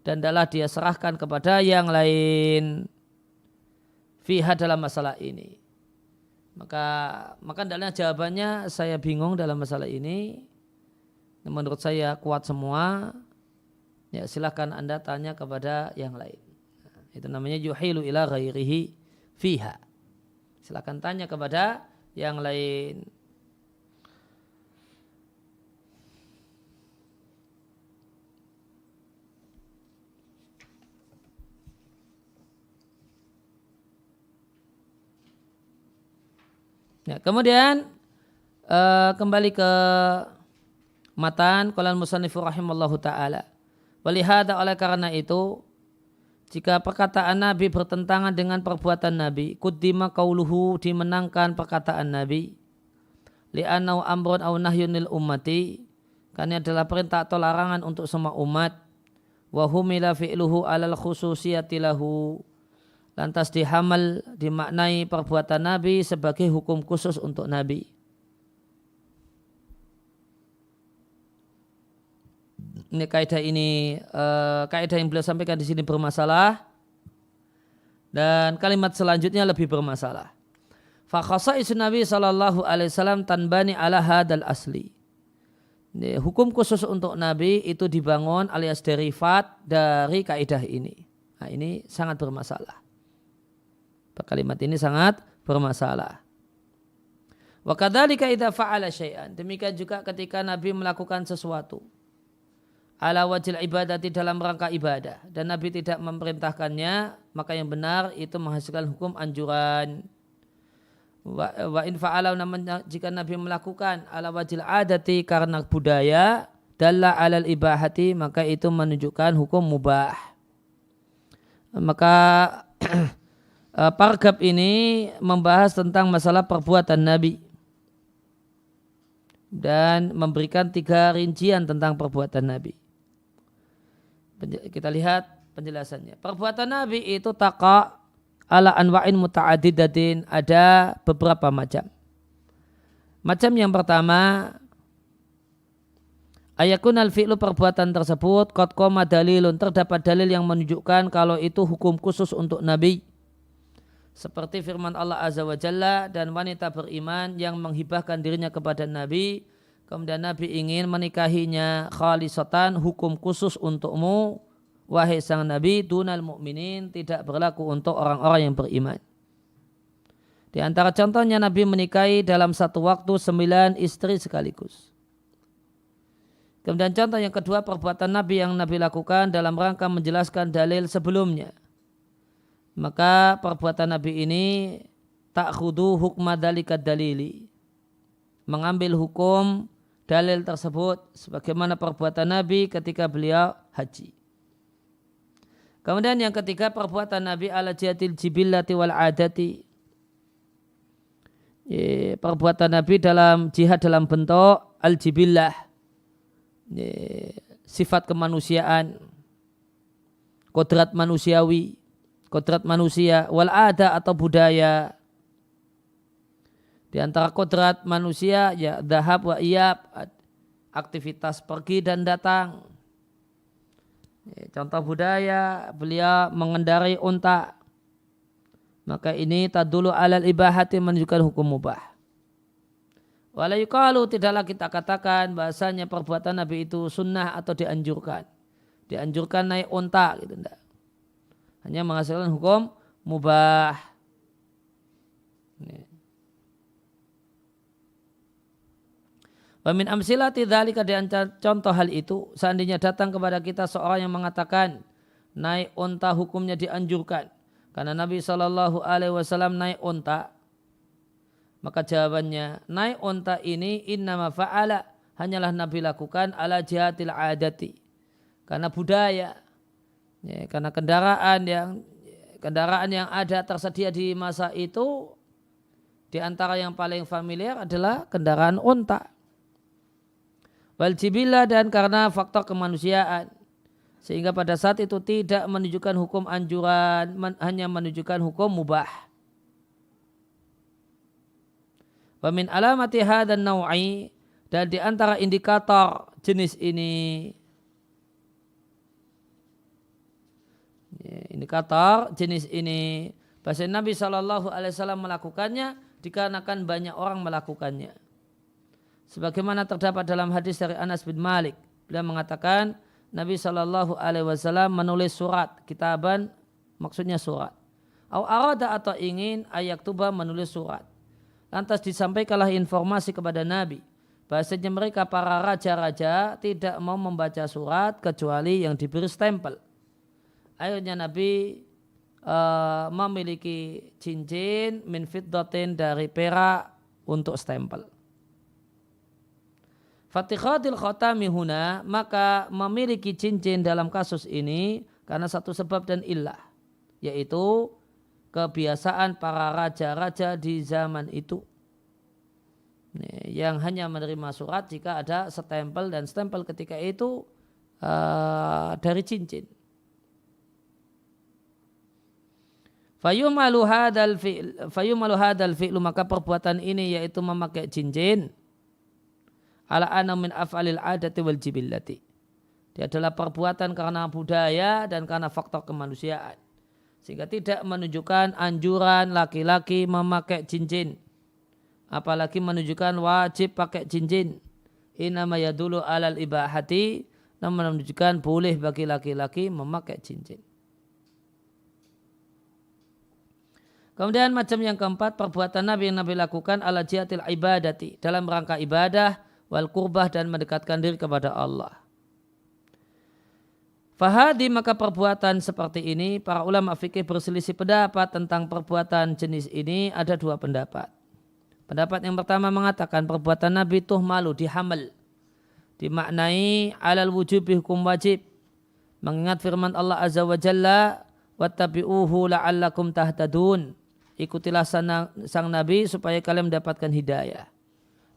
dan adalah dia serahkan kepada yang lain fiha, dalam masalah ini. Maka hendaknya jawabannya, saya bingung dalam masalah ini, menurut saya kuat semua, ya silakan Anda tanya kepada yang lain. Itu namanya yuhilu ila ghairihi fiha. Silakan tanya kepada yang lain. Ya, kemudian kembali ke matan qala al-musannifu rahimallahu taala. Walihada, oleh karena itu, jika perkataan Nabi bertentangan dengan perbuatan Nabi, kuddima qauluhu, dimenangkan perkataan Nabi. Li'annau amrun aw nahyun lil ummati, karena adalah perintah atau larangan untuk semua umat. Wa humila fi'luhu alal khususiyati lahu, lantas dihamal, dimaknai perbuatan Nabi sebagai hukum khusus untuk Nabi. Ini kaidah yang beliau sampaikan di sini bermasalah. Dan kalimat selanjutnya lebih bermasalah. Fa khasaisun Nabi sallallahu alaihi wasallam tanbani ala hadal asli. Hukum khusus untuk Nabi itu dibangun alias derivat dari kaidah ini. Nah, ini sangat bermasalah. Kalimat ini sangat bermasalah. Wa kadzalika idza fa'ala syai'an. Demikian juga ketika Nabi melakukan sesuatu ala wajil ibadati dalam rangka ibadah dan Nabi tidak memerintahkannya, maka yang benar itu menghasilkan hukum anjuran. Wa in fa'ala, namun jika Nabi melakukan ala wajil adati karena budaya, dalla alal ibahati, maka itu menunjukkan hukum mubah. Maka paragraf ini membahas tentang masalah perbuatan Nabi dan memberikan 3 rincian tentang perbuatan Nabi. Kita lihat penjelasannya. Perbuatan Nabi itu taqa ala anwa'in muta'adidatin, ada beberapa macam. Macam yang pertama, ayakun al-fi'lu, perbuatan tersebut qad qama dalilun, terdapat dalil yang menunjukkan kalau itu hukum khusus untuk Nabi. Seperti firman Allah Azza wa Jalla, dan wanita beriman yang menghibahkan dirinya kepada Nabi, kemudian Nabi ingin menikahinya khalisatan, hukum khusus untukmu wahai sang Nabi, dunal mu'minin, tidak berlaku untuk orang-orang yang beriman. Di antara contohnya Nabi menikahi dalam satu waktu 9 istri sekaligus. Kemudian contoh yang kedua, perbuatan Nabi yang Nabi lakukan dalam rangka menjelaskan dalil sebelumnya. Maka perbuatan Nabi ini ta'khudu hukma dzalika dalili, mengambil hukum dalil tersebut sebagaimana perbuatan Nabi ketika beliau haji. Kemudian yang ketiga, perbuatan Nabi ala jihatil jibillati wal adati, perbuatan Nabi dalam jihad dalam bentuk al-jibillah, sifat kemanusiaan, kodrat manusiawi, kodrat manusia, wal ada atau budaya. Di antara kodrat manusia ya dhahab wa iyab, aktivitas pergi dan datang. Contoh budaya, beliau mengendarai unta. Maka ini tadulu alal ibahati, menunjukkan hukum mubah. Wala yuqalu, tidaklah kita katakan bahasanya perbuatan Nabi itu sunnah atau dianjurkan. Dianjurkan naik unta gitu, enggak. Hanya menghasilkan hukum mubah. Wa min amsilati dzalika, di contoh hal itu, seandainya datang kepada kita seorang yang mengatakan naik unta hukumnya dianjurkan karena Nabi SAW naik unta, maka jawabannya, naik unta ini innama fa'ala, hanyalah Nabi lakukan ala jihatil adati, karena budaya, ya, karena kendaraan yang ada tersedia di masa itu, di antara yang paling familiar adalah kendaraan unta. Wal jibillah, dan karena faktor kemanusiaan, sehingga pada saat itu tidak menunjukkan hukum anjuran, hanya menunjukkan hukum mubah. Wa min alamati hadan naw'i, dan di antara indikator jenis ini, bahasa Nabi SAW melakukannya dikarenakan banyak orang melakukannya. Sebagaimana terdapat dalam hadis dari Anas bin Malik, beliau mengatakan Nabi SAW menulis surat, kitaban maksudnya surat. Au arada, atau ingin, ayaktuba, menulis surat. Lantas disampaikanlah informasi kepada Nabi bahasanya mereka para raja-raja tidak mau membaca surat kecuali yang diberi stempel. Akhirnya Nabi memiliki cincin min fiddatin, dari perak, untuk stempel. Fatihatil khatami huna, maka memiliki cincin dalam kasus ini karena satu sebab dan illah, yaitu kebiasaan para raja-raja di zaman itu yang hanya menerima surat jika ada stempel, dan stempel ketika itu dari cincin. Fayumalu hadal fi'lu, maka perbuatan ini yaitu memakai cincin, ala ana min af'alil adati wal jibillati, dia adalah perbuatan karena budaya dan karena faktor kemanusiaan, Sehingga tidak menunjukkan anjuran laki-laki memakai cincin. Apalagi menunjukkan wajib pakai cincin. Innama yadullu alal ibahati, namun menunjukkan boleh bagi laki-laki memakai cincin. Kemudian macam yang keempat, perbuatan Nabi yang Nabi lakukan ala jihatil ibadati, dalam rangka ibadah wal qurbah dan mendekatkan diri kepada Allah. Fahadi, maka perbuatan seperti ini para ulama fikih berselisih pendapat tentang perbuatan jenis ini. Ada dua pendapat. Pendapat yang pertama mengatakan perbuatan Nabi tuhmalu, dihamal, dimaknai alal wujubi, hukum wajib, mengingat firman Allah Azza wa Jalla, wattabi'uhu la'allakum tahtadun, ikutilah sang Nabi supaya kalian mendapatkan hidayah.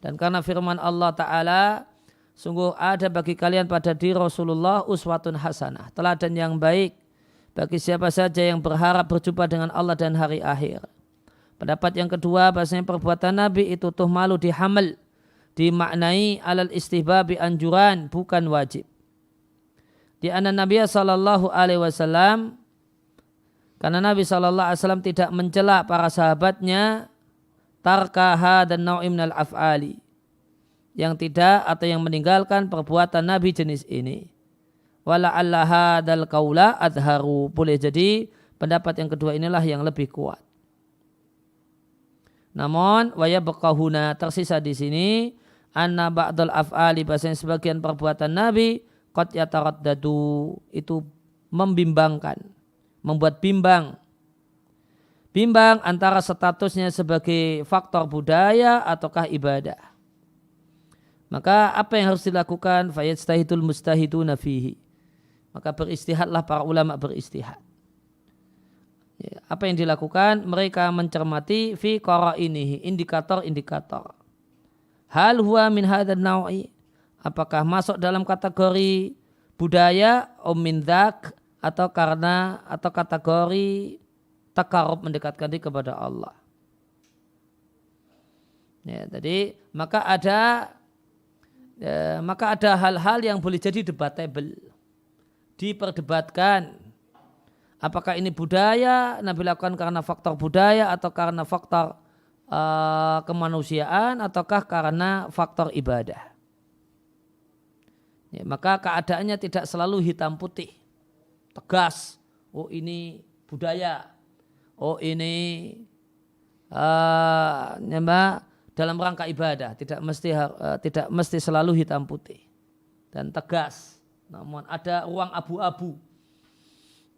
Dan karena firman Allah Ta'ala, sungguh ada bagi kalian pada diri Rasulullah uswatun hasanah, teladan yang baik bagi siapa saja yang berharap berjumpa dengan Allah dan hari akhir. Pendapat yang kedua, bahasanya perbuatan Nabi itu tuhmalu, dihamal, dimaknai alal istihbabi, anjuran, bukan wajib. Di anna Nabi sallallahu alaihi wasallam, karena Nabi sallallahu alaihi wasallam tidak mencela para sahabatnya tarkaha dan nau'im minal af'ali, yang tidak atau yang meninggalkan perbuatan Nabi jenis ini. Wala allaha dal qaula adharu, boleh jadi pendapat yang kedua inilah yang lebih kuat. Namun waya bekahuna, tersisa di sini anna ba'dal af'ali, bahasanya sebagian perbuatan Nabi qad yataraddadu, itu membimbangkan, membuat bimbang antara statusnya sebagai faktor budaya ataukah ibadah. Maka apa yang harus dilakukan? Fayajtahidul mustahiduna fihi, maka beristihadlah para ulama beristihad. Ya, apa yang dilakukan? Mereka mencermati fi qara'inihi, indikator-indikator. Hal huwa min hadzal nau'i, apakah masuk dalam kategori budaya min dzak, atau kategori takarub, mendekatkan diri kepada Allah. Ya, jadi maka ada hal-hal yang boleh jadi debatable, diperdebatkan. Apakah ini budaya, Nabi lakukan karena faktor budaya atau karena faktor kemanusiaan ataukah karena faktor ibadah. Ya, maka keadaannya tidak selalu hitam putih, tegas. Oh ini budaya, oh ini dalam rangka ibadah, tidak mesti selalu hitam putih dan tegas. Namun ada ruang abu-abu.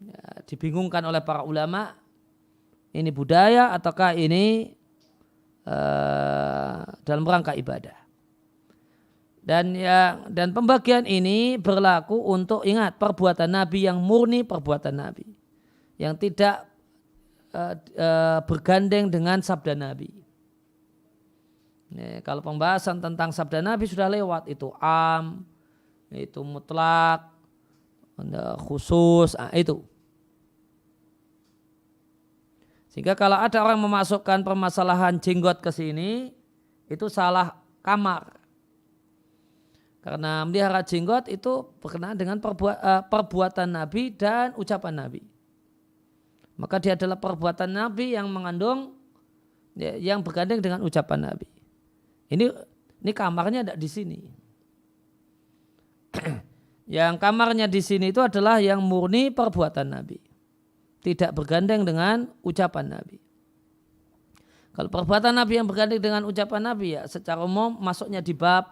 Ya, dibingungkan oleh para ulama, ini budaya ataukah ini dalam rangka ibadah. Dan pembagian ini berlaku untuk, ingat, perbuatan Nabi yang murni, perbuatan Nabi yang tidak bergandeng dengan sabda Nabi. Ya, kalau pembahasan tentang sabda Nabi sudah lewat, itu am, itu mutlak, khusus, itu. Sehingga kalau ada orang memasukkan permasalahan jenggot ke sini, itu salah kamar. Karena melihara jenggot itu berkenaan dengan perbuatan Nabi dan ucapan Nabi. Maka dia adalah perbuatan Nabi yang mengandung, ya, yang bergandeng dengan ucapan Nabi. Ini kamarnya tidak di sini. Yang kamarnya di sini itu adalah yang murni perbuatan Nabi, tidak bergandeng dengan ucapan Nabi. Kalau perbuatan Nabi yang bergandeng dengan ucapan Nabi, ya secara umum masuknya di bab,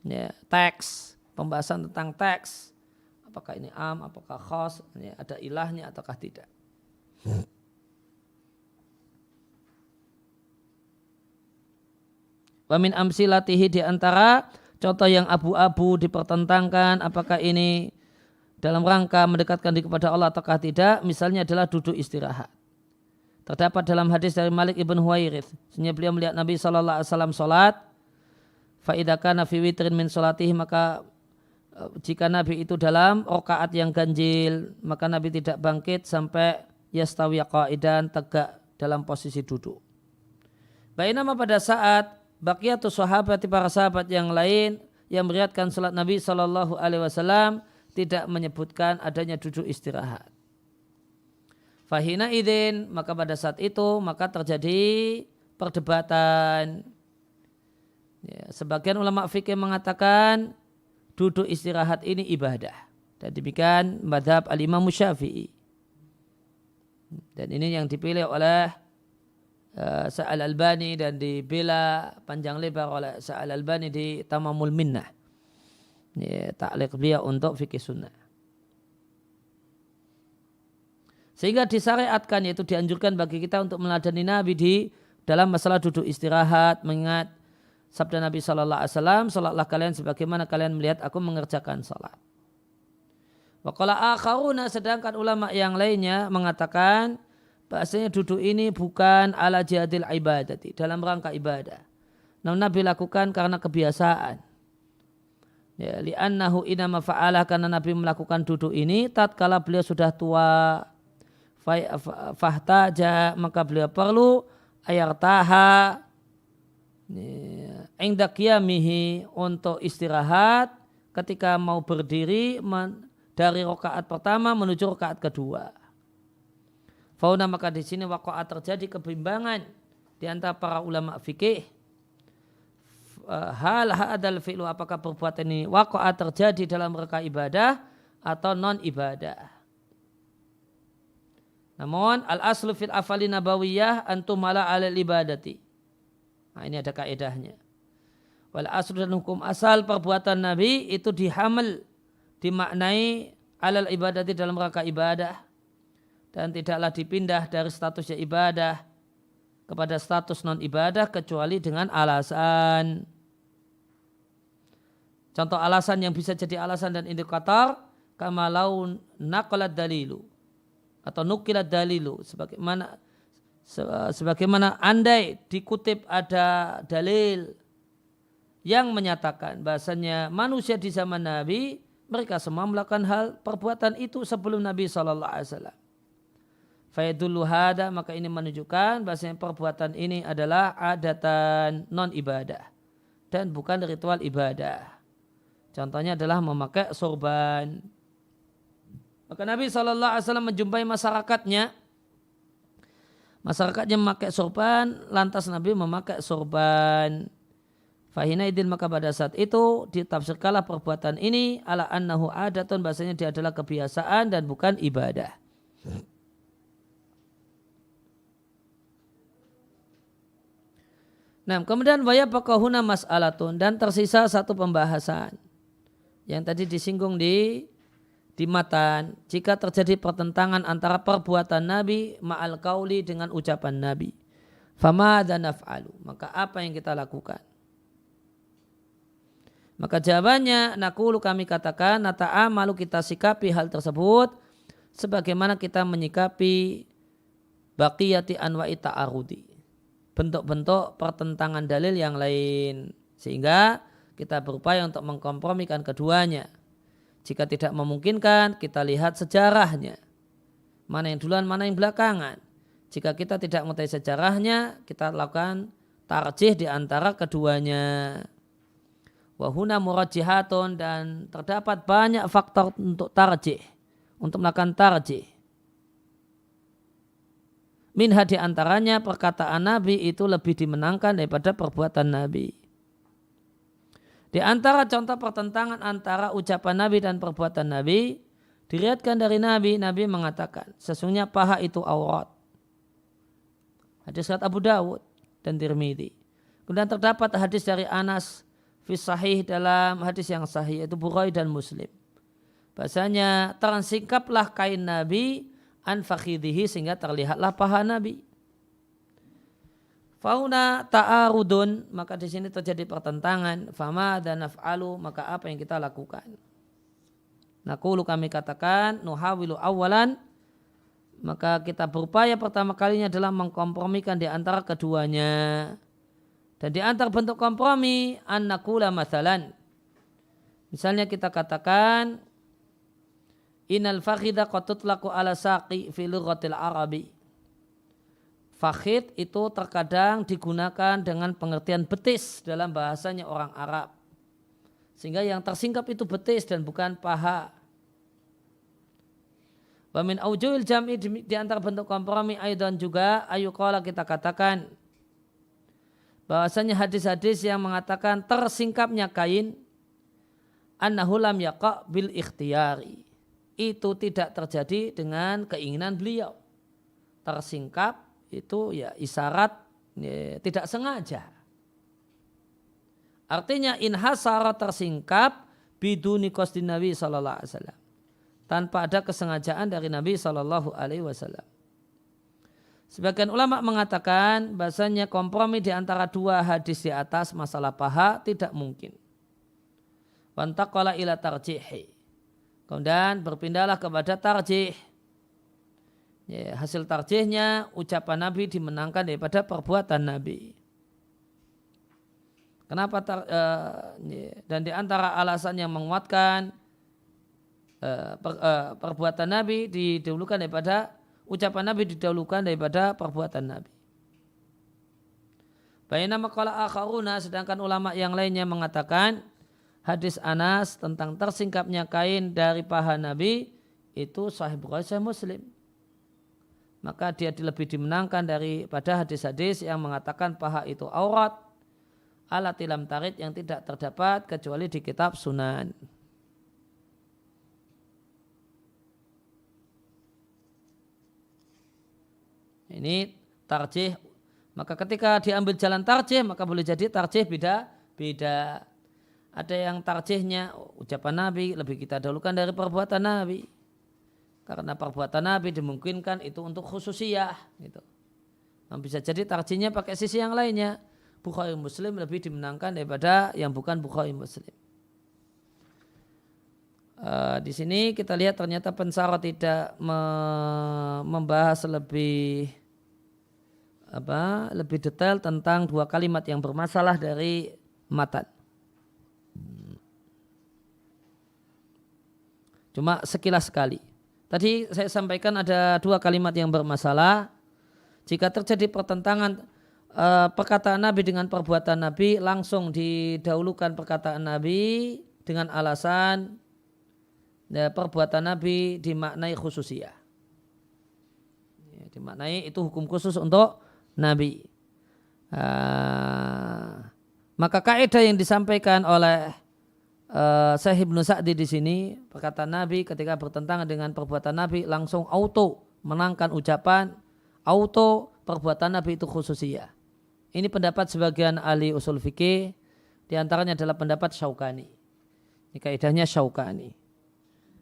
ya, teks, pembahasan tentang teks. Apakah ini am, apakah khas, ya, ada ilahnya ataukah tidak. Wa min amsilatihi, di antara contoh yang abu-abu dipertentangkan apakah ini dalam rangka mendekatkan diri kepada Allah ataukah tidak, misalnya adalah duduk istirahat. Terdapat dalam hadis dari Malik ibn Huwairith, sehingga beliau melihat Nabi SAW sholat, fa idza kana fi witrin min sholatihi, maka jika Nabi itu dalam rakaat yang ganjil, maka Nabi tidak bangkit sampai yastawi qa'idan, tegak dalam posisi duduk. Bainama, pada saat baqiyatus sahabati, para sahabat yang lain yang meriwayatkan salat Nabi SAW tidak menyebutkan adanya duduk istirahat. Fahina idin, maka pada saat itu maka terjadi perdebatan. Ya, sebagian ulama fikih mengatakan duduk istirahat ini ibadah. Dan demikian mazhab al-Imam Syafi'i. Dan ini yang dipilih oleh Sa'al Albani dan dibela panjang lebar oleh Sa'al Albani di Tamamul Minnah. Ya, ta'liq beliau untuk fikih sunnah. Sehingga disyariatkan, yaitu dianjurkan bagi kita untuk meladani Nabi di dalam masalah duduk istirahat, mengingat sabda Nabi SAW, salatlah kalian sebagaimana kalian melihat aku mengerjakan salat. Wa qala akharuna, sedangkan ulama yang lainnya mengatakan bahasanya duduk ini bukan ala jihadil ibadati, dalam rangka ibadah. Namun Nabi lakukan karena kebiasaan. Ya, li'annahu inama fa'alah, karena Nabi melakukan duduk ini tatkala beliau sudah tua. Fahtaja, maka beliau perlu ayartaha inda qiyamihi, untuk istirahat ketika mau berdiri dari rakaat pertama menuju rakaat kedua. Fauna, maka di sini waqa'a, terjadi kebimbangan di antara para ulama fikih. Hal hadal fi'lu, apakah perbuatan ini waqa'a terjadi dalam rangka ibadah atau non ibadah. Namun al-aslu fil afali nabawiyah antumala alal ibadati. Nah, ini ada kaedahnya. Wal aslu, dan hukum asal perbuatan Nabi itu dihamal, dimaknai alal ibadati, dalam rangka ibadah, dan tidaklah dipindah dari statusnya ibadah kepada status non ibadah kecuali dengan alasan. Contoh alasan yang bisa jadi alasan dan indikator, kama lau naqalat dalilu, atau nukilat dalilu, sebagaimana andai dikutip ada dalil yang menyatakan bahasanya manusia di zaman Nabi mereka semua melakukan hal perbuatan itu sebelum Nabi SAW. Fayadullu hada, maka ini menunjukkan bahasanya perbuatan ini adalah adatan non ibadah dan bukan ritual ibadah. Contohnya adalah memakai sorban. Maka Nabi SAW menjumpai masyarakatnya memakai sorban, lantas Nabi memakai sorban. Fahina idin, maka pada saat itu ditafsirkanlah perbuatan ini ala annahu adatun, bahasanya dia adalah kebiasaan dan bukan ibadah. Nah, kemudian wayabaqahuna mas'alatun, dan tersisa satu pembahasan yang tadi disinggung di matan. Jika terjadi pertentangan antara perbuatan Nabi ma'al qauli, dengan ucapan Nabi, famadza naf'alu, maka apa yang kita lakukan? Maka jawabannya, naqulu, kami katakan, nata'amalu, kita sikapi hal tersebut sebagaimana kita menyikapi baqiyati anwa'i ta'arudi, bentuk-bentuk pertentangan dalil yang lain, sehingga kita berupaya untuk mengkompromikan keduanya. Jika tidak memungkinkan, kita lihat sejarahnya, mana yang duluan, mana yang belakangan. Jika kita tidak mengetahui sejarahnya, kita lakukan tarjih di antara keduanya. Wahuna murajjihatun, dan terdapat banyak faktor untuk tarjih, untuk melakukan tarjih. Minha, di antaranya perkataan Nabi itu lebih dimenangkan daripada perbuatan Nabi. Di antara contoh pertentangan antara ucapan Nabi dan perbuatan Nabi, diriwayatkan dari Nabi mengatakan, sesungguhnya paha itu aurat. Hadis riwayat Abu Dawud dan Tirmidzi. Kemudian terdapat hadis dari Anas fi sahih, dalam hadis yang sahih, yaitu Bukhari dan Muslim. Bahasanya tersingkaplah kain Nabi an fakhidhihi, sehingga terlihatlah paha Nabi. Fauna ta'arudun, maka di sini terjadi pertentangan. Fama dan naf'alu, maka apa yang kita lakukan? Naqulu, kami katakan, nuhawilu awalan, maka kita berupaya pertama kalinya adalah mengkompromikan di antara keduanya. Dan di antara bentuk kompromi, an naqula mathalan, misalnya kita katakan, innal fakhidha qad tutlaqu ala saqi fi lughatil arabi. Fakhid itu terkadang digunakan dengan pengertian betis dalam bahasanya orang Arab. Sehingga yang tersingkap itu betis dan bukan paha. Wa min aujuhil jam'i di antara bentuk kompromi aidan juga ayuqala kita katakan bahwasanya hadis-hadis yang mengatakan tersingkapnya kain annahu lam yaqa bil ikhtiyari. Itu tidak terjadi dengan keinginan beliau. Tersingkap itu ya isyarat ya, tidak sengaja. Artinya inhasara tersingkap biduni qasdin Nabi sallallahu alaihi wasallam. Tanpa ada kesengajaan dari Nabi sallallahu alaihi wasallam. Sebagian ulama mengatakan bahasanya kompromi di antara dua hadis di atas masalah paha tidak mungkin. Wantaqala ila tarjihi. Kemudian berpindahlah kepada tarjih. Ya, hasil tarjihnya ucapan Nabi dimenangkan daripada perbuatan Nabi. Kenapa? Dan di antara alasan yang menguatkan perbuatan Nabi didahulukan daripada ucapan Nabi didahulukan daripada perbuatan Nabi. Bainama qala akharuna, sedangkan ulama yang lainnya mengatakan hadis Anas tentang tersingkapnya kain dari paha Nabi itu sahih Bukhari sahih Muslim. Maka dia lebih dimenangkan daripada hadis-hadis yang mengatakan paha itu aurat ala tilam tarid yang tidak terdapat kecuali di kitab Sunan. Ini tarjih. Maka ketika diambil jalan tarjih maka boleh jadi tarjih beda. Ada yang tarjihnya ucapan Nabi lebih kita dahulukan dari perbuatan Nabi. Karena perbuatan Nabi dimungkinkan itu untuk khususiyah. Gitu. Nah, bisa jadi tarjihnya pakai sisi yang lainnya. Bukhari Muslim lebih dimenangkan daripada yang bukan Bukhari Muslim. Di sini kita lihat ternyata pensara tidak membahas lebih detail tentang dua kalimat yang bermasalah dari matan. Cuma sekilas sekali. Tadi saya sampaikan ada dua kalimat yang bermasalah. Jika terjadi pertentangan perkataan Nabi dengan perbuatan Nabi, langsung didahulukan perkataan Nabi dengan alasan perbuatan Nabi dimaknai khususiyah. Dimaknai itu hukum khusus untuk Nabi. Maka kaidah yang disampaikan oleh Syekh Ibnu Sa'di di sini, perkataan Nabi ketika bertentangan dengan perbuatan Nabi langsung auto menangkan ucapan, auto perbuatan Nabi itu khususiyah. Ini pendapat sebagian ahli usul fikih, di antaranya adalah pendapat Syaukani. Ini kaidahnya Syaukani.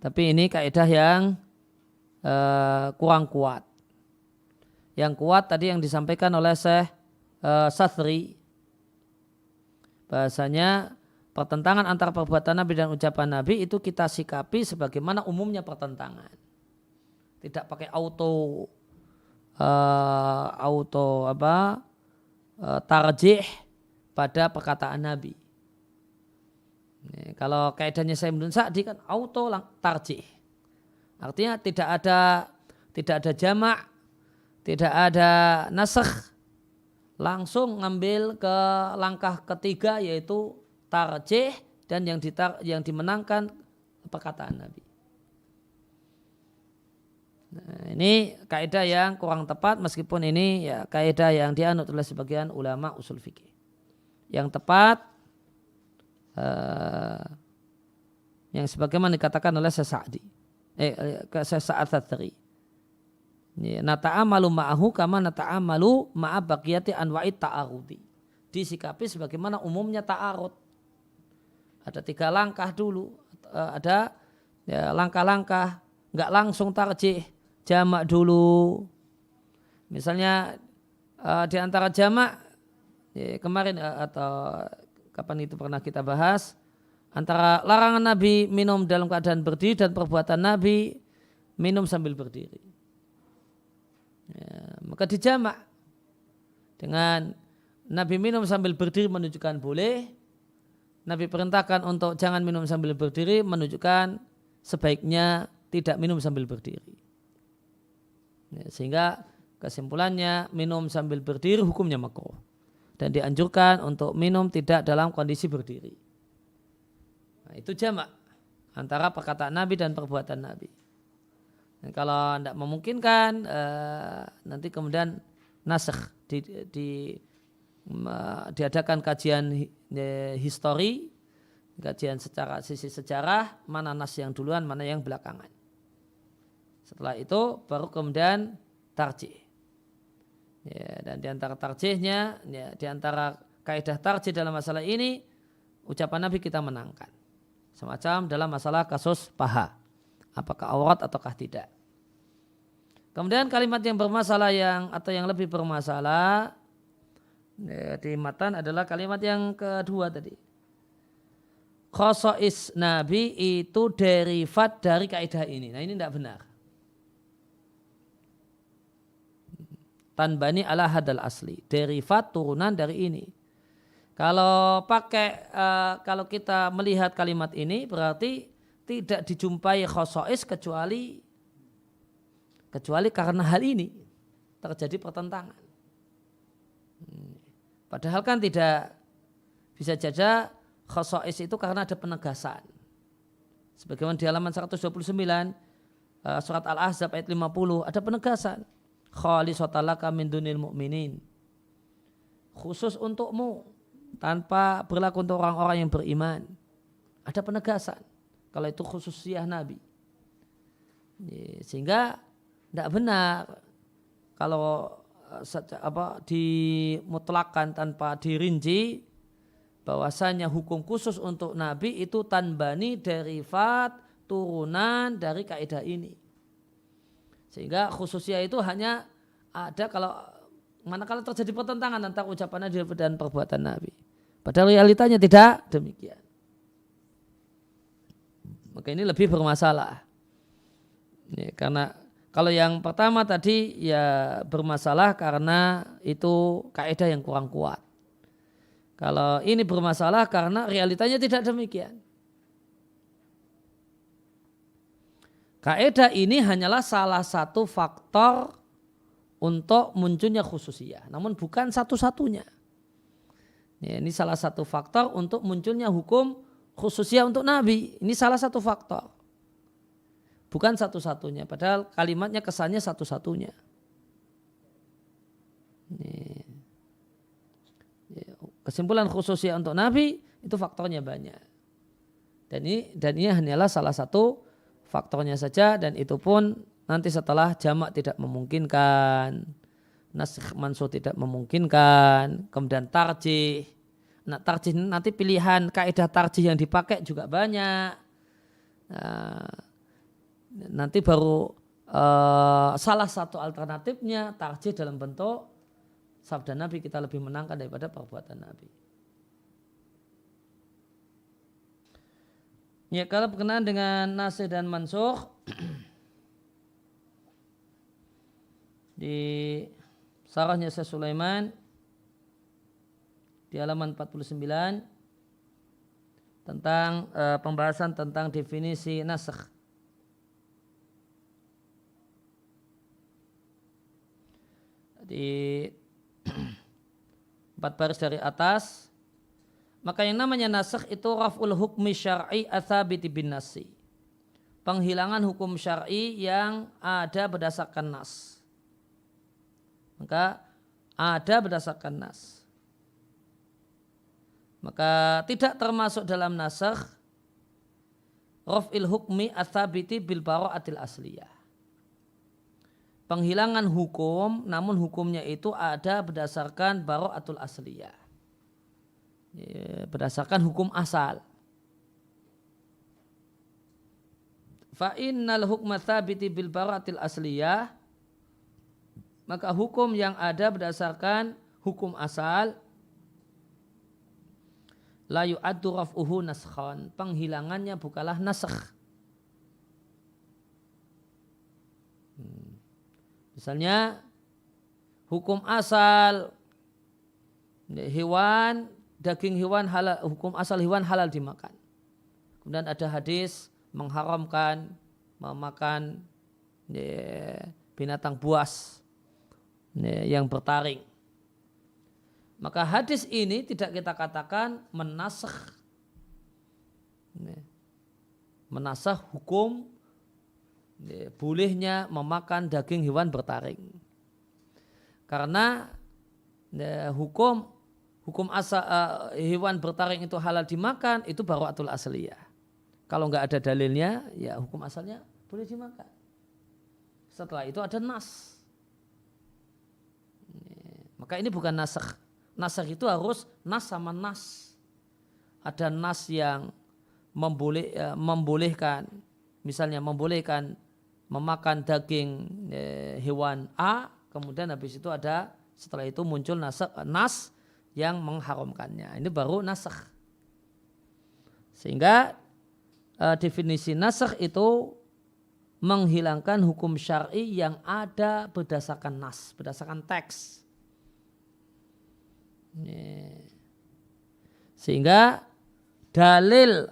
Tapi ini kaidah yang kurang kuat. Yang kuat tadi yang disampaikan oleh Syekh Sathri, bahasanya pertentangan antara perbuatan Nabi dan ucapan Nabi itu kita sikapi sebagaimana umumnya pertentangan. Tidak pakai tarjih pada perkataan Nabi. Kalau kaidahnya Syekh Ibnu Sa'di kan auto tarjih. Artinya tidak ada jamak, tidak ada nasakh, langsung ngambil ke langkah ketiga yaitu tarjih dan yang dimenangkan perkataan Nabi. Nah, ini kaidah yang kurang tepat meskipun ini ya kaidah yang dianut oleh sebagian ulama usul fikih. Yang tepat yang sebagaimana dikatakan oleh Syekh Sa'di. Nata'amalu ma'ahu kama nata'amalu ma'a baqiyati anwa'i ta'arudi. Disikapi sebagaimana umumnya ta'arud. Ada 3 langkah dulu, ada ya, langkah-langkah, nggak langsung tarjih, jamak dulu. Misalnya di antara jamak ya, kemarin atau kapan itu pernah kita bahas antara larangan Nabi minum dalam keadaan berdiri dan perbuatan Nabi minum sambil berdiri. Ya, maka dijamak dengan Nabi minum sambil berdiri menunjukkan boleh. Nabi perintahkan untuk jangan minum sambil berdiri menunjukkan sebaiknya tidak minum sambil berdiri. Ya, sehingga kesimpulannya minum sambil berdiri hukumnya makruh dan dianjurkan untuk minum tidak dalam kondisi berdiri. Nah, itu jamak antara perkataan Nabi dan perbuatan Nabi. Dan kalau tidak memungkinkan, nanti kemudian nasakh diadakan kajian histori, kajian secara sisi sejarah, mana nas yang duluan, mana yang belakangan. Setelah itu baru kemudian tarjih. Ya, dan diantara tarjihnya, ya, diantara kaidah tarjih dalam masalah ini, ucapan Nabi kita menangkan. Semacam dalam masalah kasus paha. Apakah aurat ataukah tidak. Kemudian kalimat yang bermasalah atau yang lebih bermasalah di matan adalah kalimat yang kedua tadi. Khosais Nabi itu derivat dari kaidah ini. Nah ini tidak benar. Tanbani ala hadal asli. Derivat turunan dari ini. Kalau kalau kita melihat kalimat ini berarti tidak dijumpai khosais kecuali karena hal ini terjadi pertentangan. Padahal kan tidak bisa saja khosais itu karena ada penegasan. Sebagaimana di halaman 129 surat Al-Ahzab ayat 50 ada penegasan. Khalisatalaka min dunil mu'minin. Khusus untukmu tanpa berlaku untuk orang-orang yang beriman. Ada penegasan. Kalau itu khususiyah Nabi. Sehingga tidak benar kalau dimutlakan tanpa dirinci bahwasanya hukum khusus untuk Nabi itu tanbani derivat turunan dari kaidah ini. Sehingga khususiyah itu hanya ada manakala terjadi pertentangan antara ucapan Nabi dan perbuatan Nabi. Padahal realitanya tidak demikian. Maka ini lebih bermasalah. Ya, karena kalau yang pertama tadi ya bermasalah karena itu kaidah yang kurang kuat. Kalau ini bermasalah karena realitanya tidak demikian. Kaidah ini hanyalah salah satu faktor untuk munculnya khususiyah, namun bukan satu-satunya. Ya, ini salah satu faktor untuk munculnya hukum khususiyah untuk Nabi. Ini salah satu faktor. Bukan satu-satunya, padahal kalimatnya kesannya satu-satunya. Kesimpulan khususiyah untuk Nabi itu faktornya banyak. Dan ini hanyalah salah satu faktornya saja, dan itu pun nanti setelah jamak tidak memungkinkan, nasikh mansukh tidak memungkinkan, kemudian tarjih. Nah, tarjih nanti pilihan kaidah tarjih yang dipakai juga banyak. Nanti baru salah satu alternatifnya tarjih dalam bentuk sabda Nabi kita lebih menangkan daripada perbuatan Nabi. Ya, kalau berkenaan dengan nasikh dan mansukh di sarahnya Syekh Sulaiman di halaman 49 tentang pembahasan tentang definisi nasikh. Di 4 baris dari atas, maka yang namanya nasikh itu raf'ul hukmi syar'i atsabiti bin nasi, penghilangan hukum syar'i yang ada berdasarkan nas. Maka ada berdasarkan nas. Maka tidak termasuk dalam nasikh raf'il hukmi atsabiti bil bara'atil asliyah, penghilangan hukum namun hukumnya itu ada berdasarkan bara'atul asliyah, berdasarkan hukum asal. Fa innal hukma tsabiti bil bara'atil asliyah, maka hukum yang ada berdasarkan hukum asal la yu'addu raf'uhu naskhan, penghilangannya bukanlah naskh. Misalnya hukum asal hewan, daging hewan halal, hukum asal hewan halal dimakan. Kemudian ada hadis mengharamkan memakan binatang buas yang bertaring. Maka hadis ini tidak kita katakan menasakh hukum bolehnya memakan daging hewan bertaring. Karena hukum asal hewan bertaring itu halal dimakan itu bara'atul asliyah. Kalau nggak ada dalilnya, ya hukum asalnya boleh dimakan. Setelah itu ada nas. Maka ini bukan nasakh. Nasakh itu harus nas sama nas. Ada nas yang membolehkan, misalnya membolehkan memakan daging hewan A, kemudian habis itu ada setelah itu muncul nas yang mengharamkannya. Ini baru nasakh. Sehingga definisi nasakh itu menghilangkan hukum syar'i yang ada berdasarkan nas, berdasarkan teks. Sehingga dalil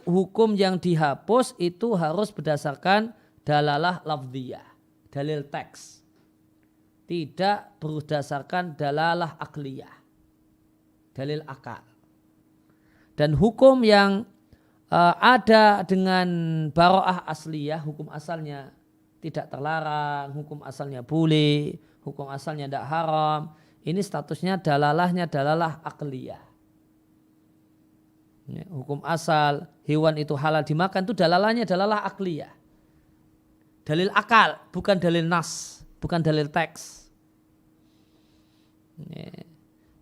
hukum yang dihapus itu harus berdasarkan dalalah lafziyah, dalil teks. Tidak berdasarkan dalalah akliyah, dalil akal. Dan hukum yang ada dengan bara'ah asliyah, hukum asalnya tidak terlarang, hukum asalnya boleh, hukum asalnya tidak haram, ini statusnya dalalahnya dalalah akliyah. Hukum asal hewan itu halal dimakan itu dalalahnya dalalah akliyah. Dalil akal, bukan dalil nas, bukan dalil teks.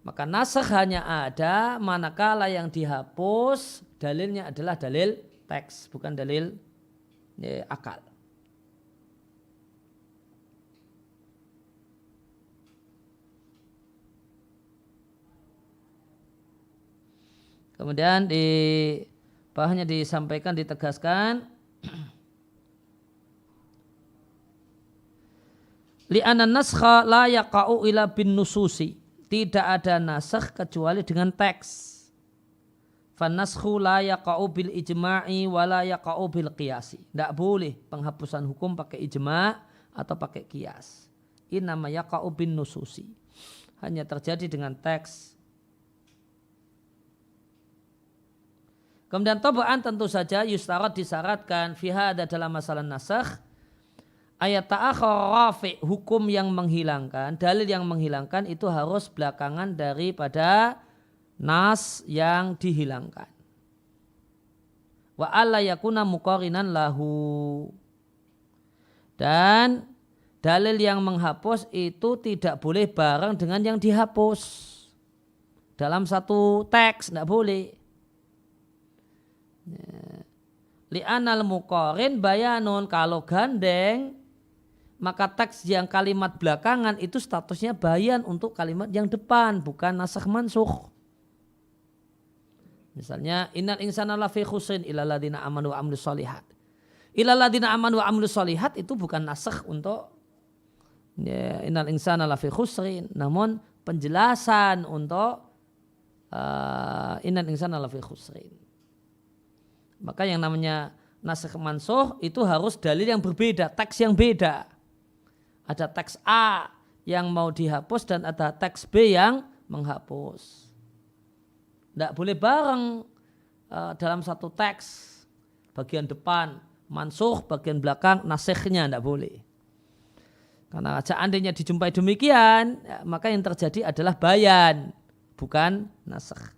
Maka nasakh hanya ada manakala yang dihapus dalilnya adalah dalil teks, bukan dalil akal. Kemudian di bawahnya disampaikan, ditegaskan li'anna naskha la yaqa'u ila bin nususi. Tidak ada nasakh kecuali dengan teks. Fan naskhu la yaqa'u bil ijma'i wa la yaqa'u bil qiyasi. Tidak boleh penghapusan hukum pakai ijma' atau pakai qiyas. Innama yaqa'u bin nususi. Hanya terjadi dengan teks. Kemudian tabaan tentu saja yustarat disyaratkan fiha ada dalam masalah nasakh ayat ta'akhir rafi, hukum yang menghilangkan, dalil yang menghilangkan itu harus belakangan daripada nas yang dihilangkan. Wa alla yakuna muqarinan lahu. Dan dalil yang menghapus itu tidak boleh bareng dengan yang dihapus. Dalam satu teks tidak boleh. Li'anal muqarin bayanun, kalau gandeng maka teks yang kalimat belakangan itu statusnya bayan untuk kalimat yang depan, bukan nasakh mansukh. Misalnya innal insana lafi khusrin illal ladzina amanu wa amilus shalihat. Illal ladzina amanu wa amilus shalihat itu bukan nasakh untuk innal insana lafi khusrin, namun penjelasan untuk innal insana lafi khusrin. Maka yang namanya nasakh mansukh itu harus dalil yang berbeda, teks yang beda. Ada teks A yang mau dihapus dan ada teks B yang menghapus. Tidak boleh bareng dalam satu teks. Bagian depan mansukh, bagian belakang nasikhnya tidak boleh. Karena seandainya dijumpai demikian, maka yang terjadi adalah bayan, bukan nasakh.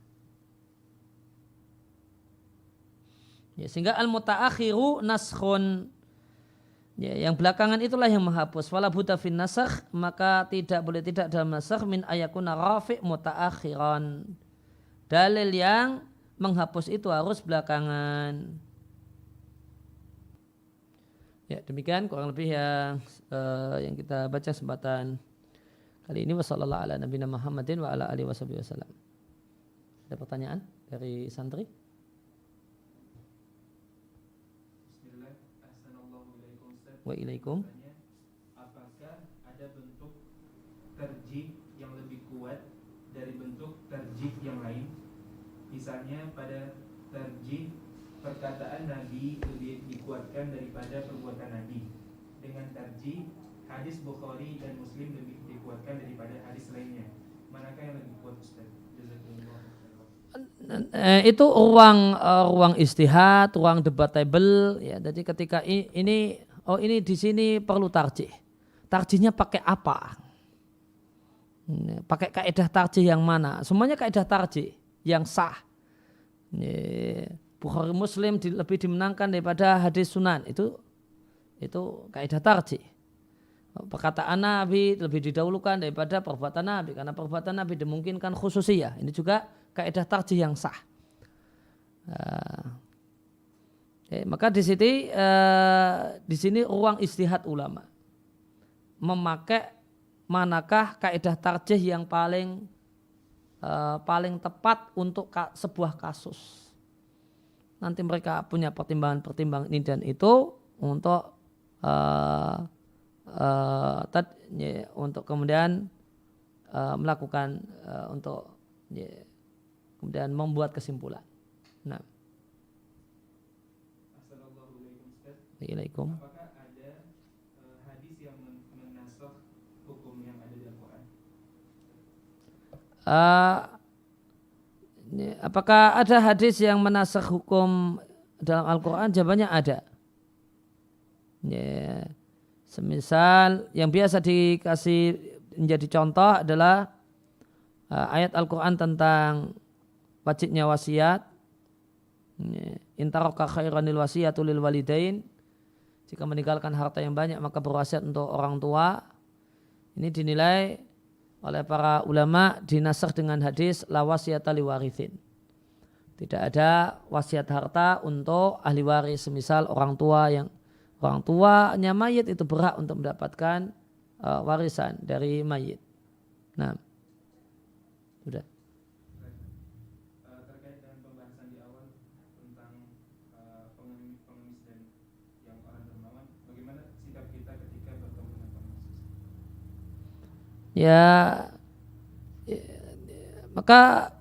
Ya, sehingga al-mutaakhiru naskhun, ya, yang belakangan itulah yang menghapus. Wala buta fin nasakh, maka tidak boleh tidak dalam nasakh min ayakuna rafi' mutaakhiran. Dalil yang menghapus itu harus belakangan. Ya, demikian kurang lebih yang kita baca kesempatan kali ini. Wassallallahu ala nabiyina Muhammadin wa ala alihi wasallam. Ada pertanyaan dari santri? Waalaikum. Apakah ada bentuk tarjih yang lebih kuat dari bentuk tarjih yang lain? Misalnya pada tarjih perkataan Nabi lebih dikuatkan daripada perbuatan Nabi. Dengan tarjih hadis Bukhari dan Muslim lebih dikuatkan daripada hadis lainnya. Manakah yang lebih kuat, Ustaz? Jazakumullah khairan. itu ruang istihad, ruang debatable ya. Jadi ketika ini di sini perlu tarjih. Tarjihnya pakai apa? Pakai kaidah tarjih yang mana? Semuanya kaidah tarjih yang sah. Bukhari Muslim lebih dimenangkan daripada hadis Sunan. Itu kaidah tarjih. Perkataan Nabi lebih didahulukan daripada perbuatan Nabi karena perbuatan Nabi dimungkinkan khususiyah. Ini juga kaidah tarjih yang sah. Maka di sini ruang istihad ulama memakai manakah kaidah tarjih yang paling tepat untuk sebuah kasus. Nanti mereka punya pertimbangan ini dan itu untuk untuk kemudian melakukan kemudian membuat kesimpulan. Nah, Assalamualaikum. Apakah ada hadis yang menasakh hukum yang ada di Al-Quran? Apakah ada hadis yang menasakh hukum dalam Al-Quran? Jawabannya ada. Semisal yang biasa dikasih menjadi contoh adalah ayat Al-Quran tentang wajibnya wasiat. Intaraka khairanil wasiyatu lil walidain. Jika meninggalkan harta yang banyak maka berwasiat untuk orang tua. Ini dinilai oleh para ulama dinasakh dengan hadis la wasiyata li warithin. Tidak ada wasiat harta untuk ahli waris, semisal orang tuanya mayit itu berhak untuk mendapatkan warisan dari mayit. Nah, sudah. Terkait dengan pembahasan di awal tentang pengemis dan yang orang dermawan, bagaimana sikap kita ketika bertemu dengan pengemis? Maka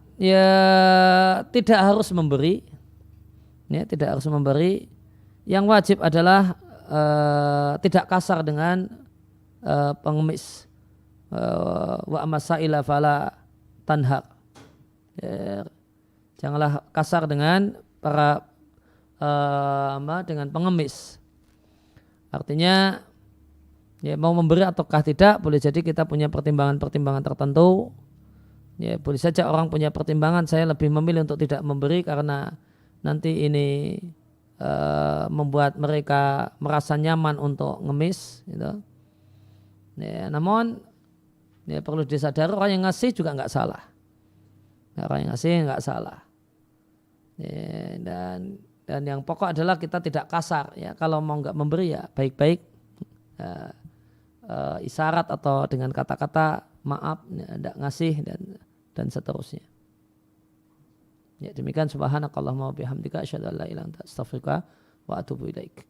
tidak harus memberi. Tidak harus memberi. Yang wajib adalah tidak kasar dengan pengemis. Wa amasaila fala tanhar. Janganlah kasar dengan dengan pengemis. Artinya mau memberi ataukah tidak, boleh jadi kita punya pertimbangan-pertimbangan tertentu. Boleh saja orang punya pertimbangan, saya lebih memilih untuk tidak memberi karena nanti ini membuat mereka merasa nyaman untuk ngemis, gitu. Namun perlu disadari orang yang ngasih juga nggak salah. Orang yang ngasih nggak salah. Dan yang pokok adalah kita tidak kasar. Ya, kalau mau nggak memberi ya baik-baik, isyarat atau dengan kata-kata maaf, tidak ngasih dan seterusnya. Ya, demikian subhanakallahumma wa bihamdika asyhadu an la ilaha illa anta astaghfiruka wa atubu ilaik.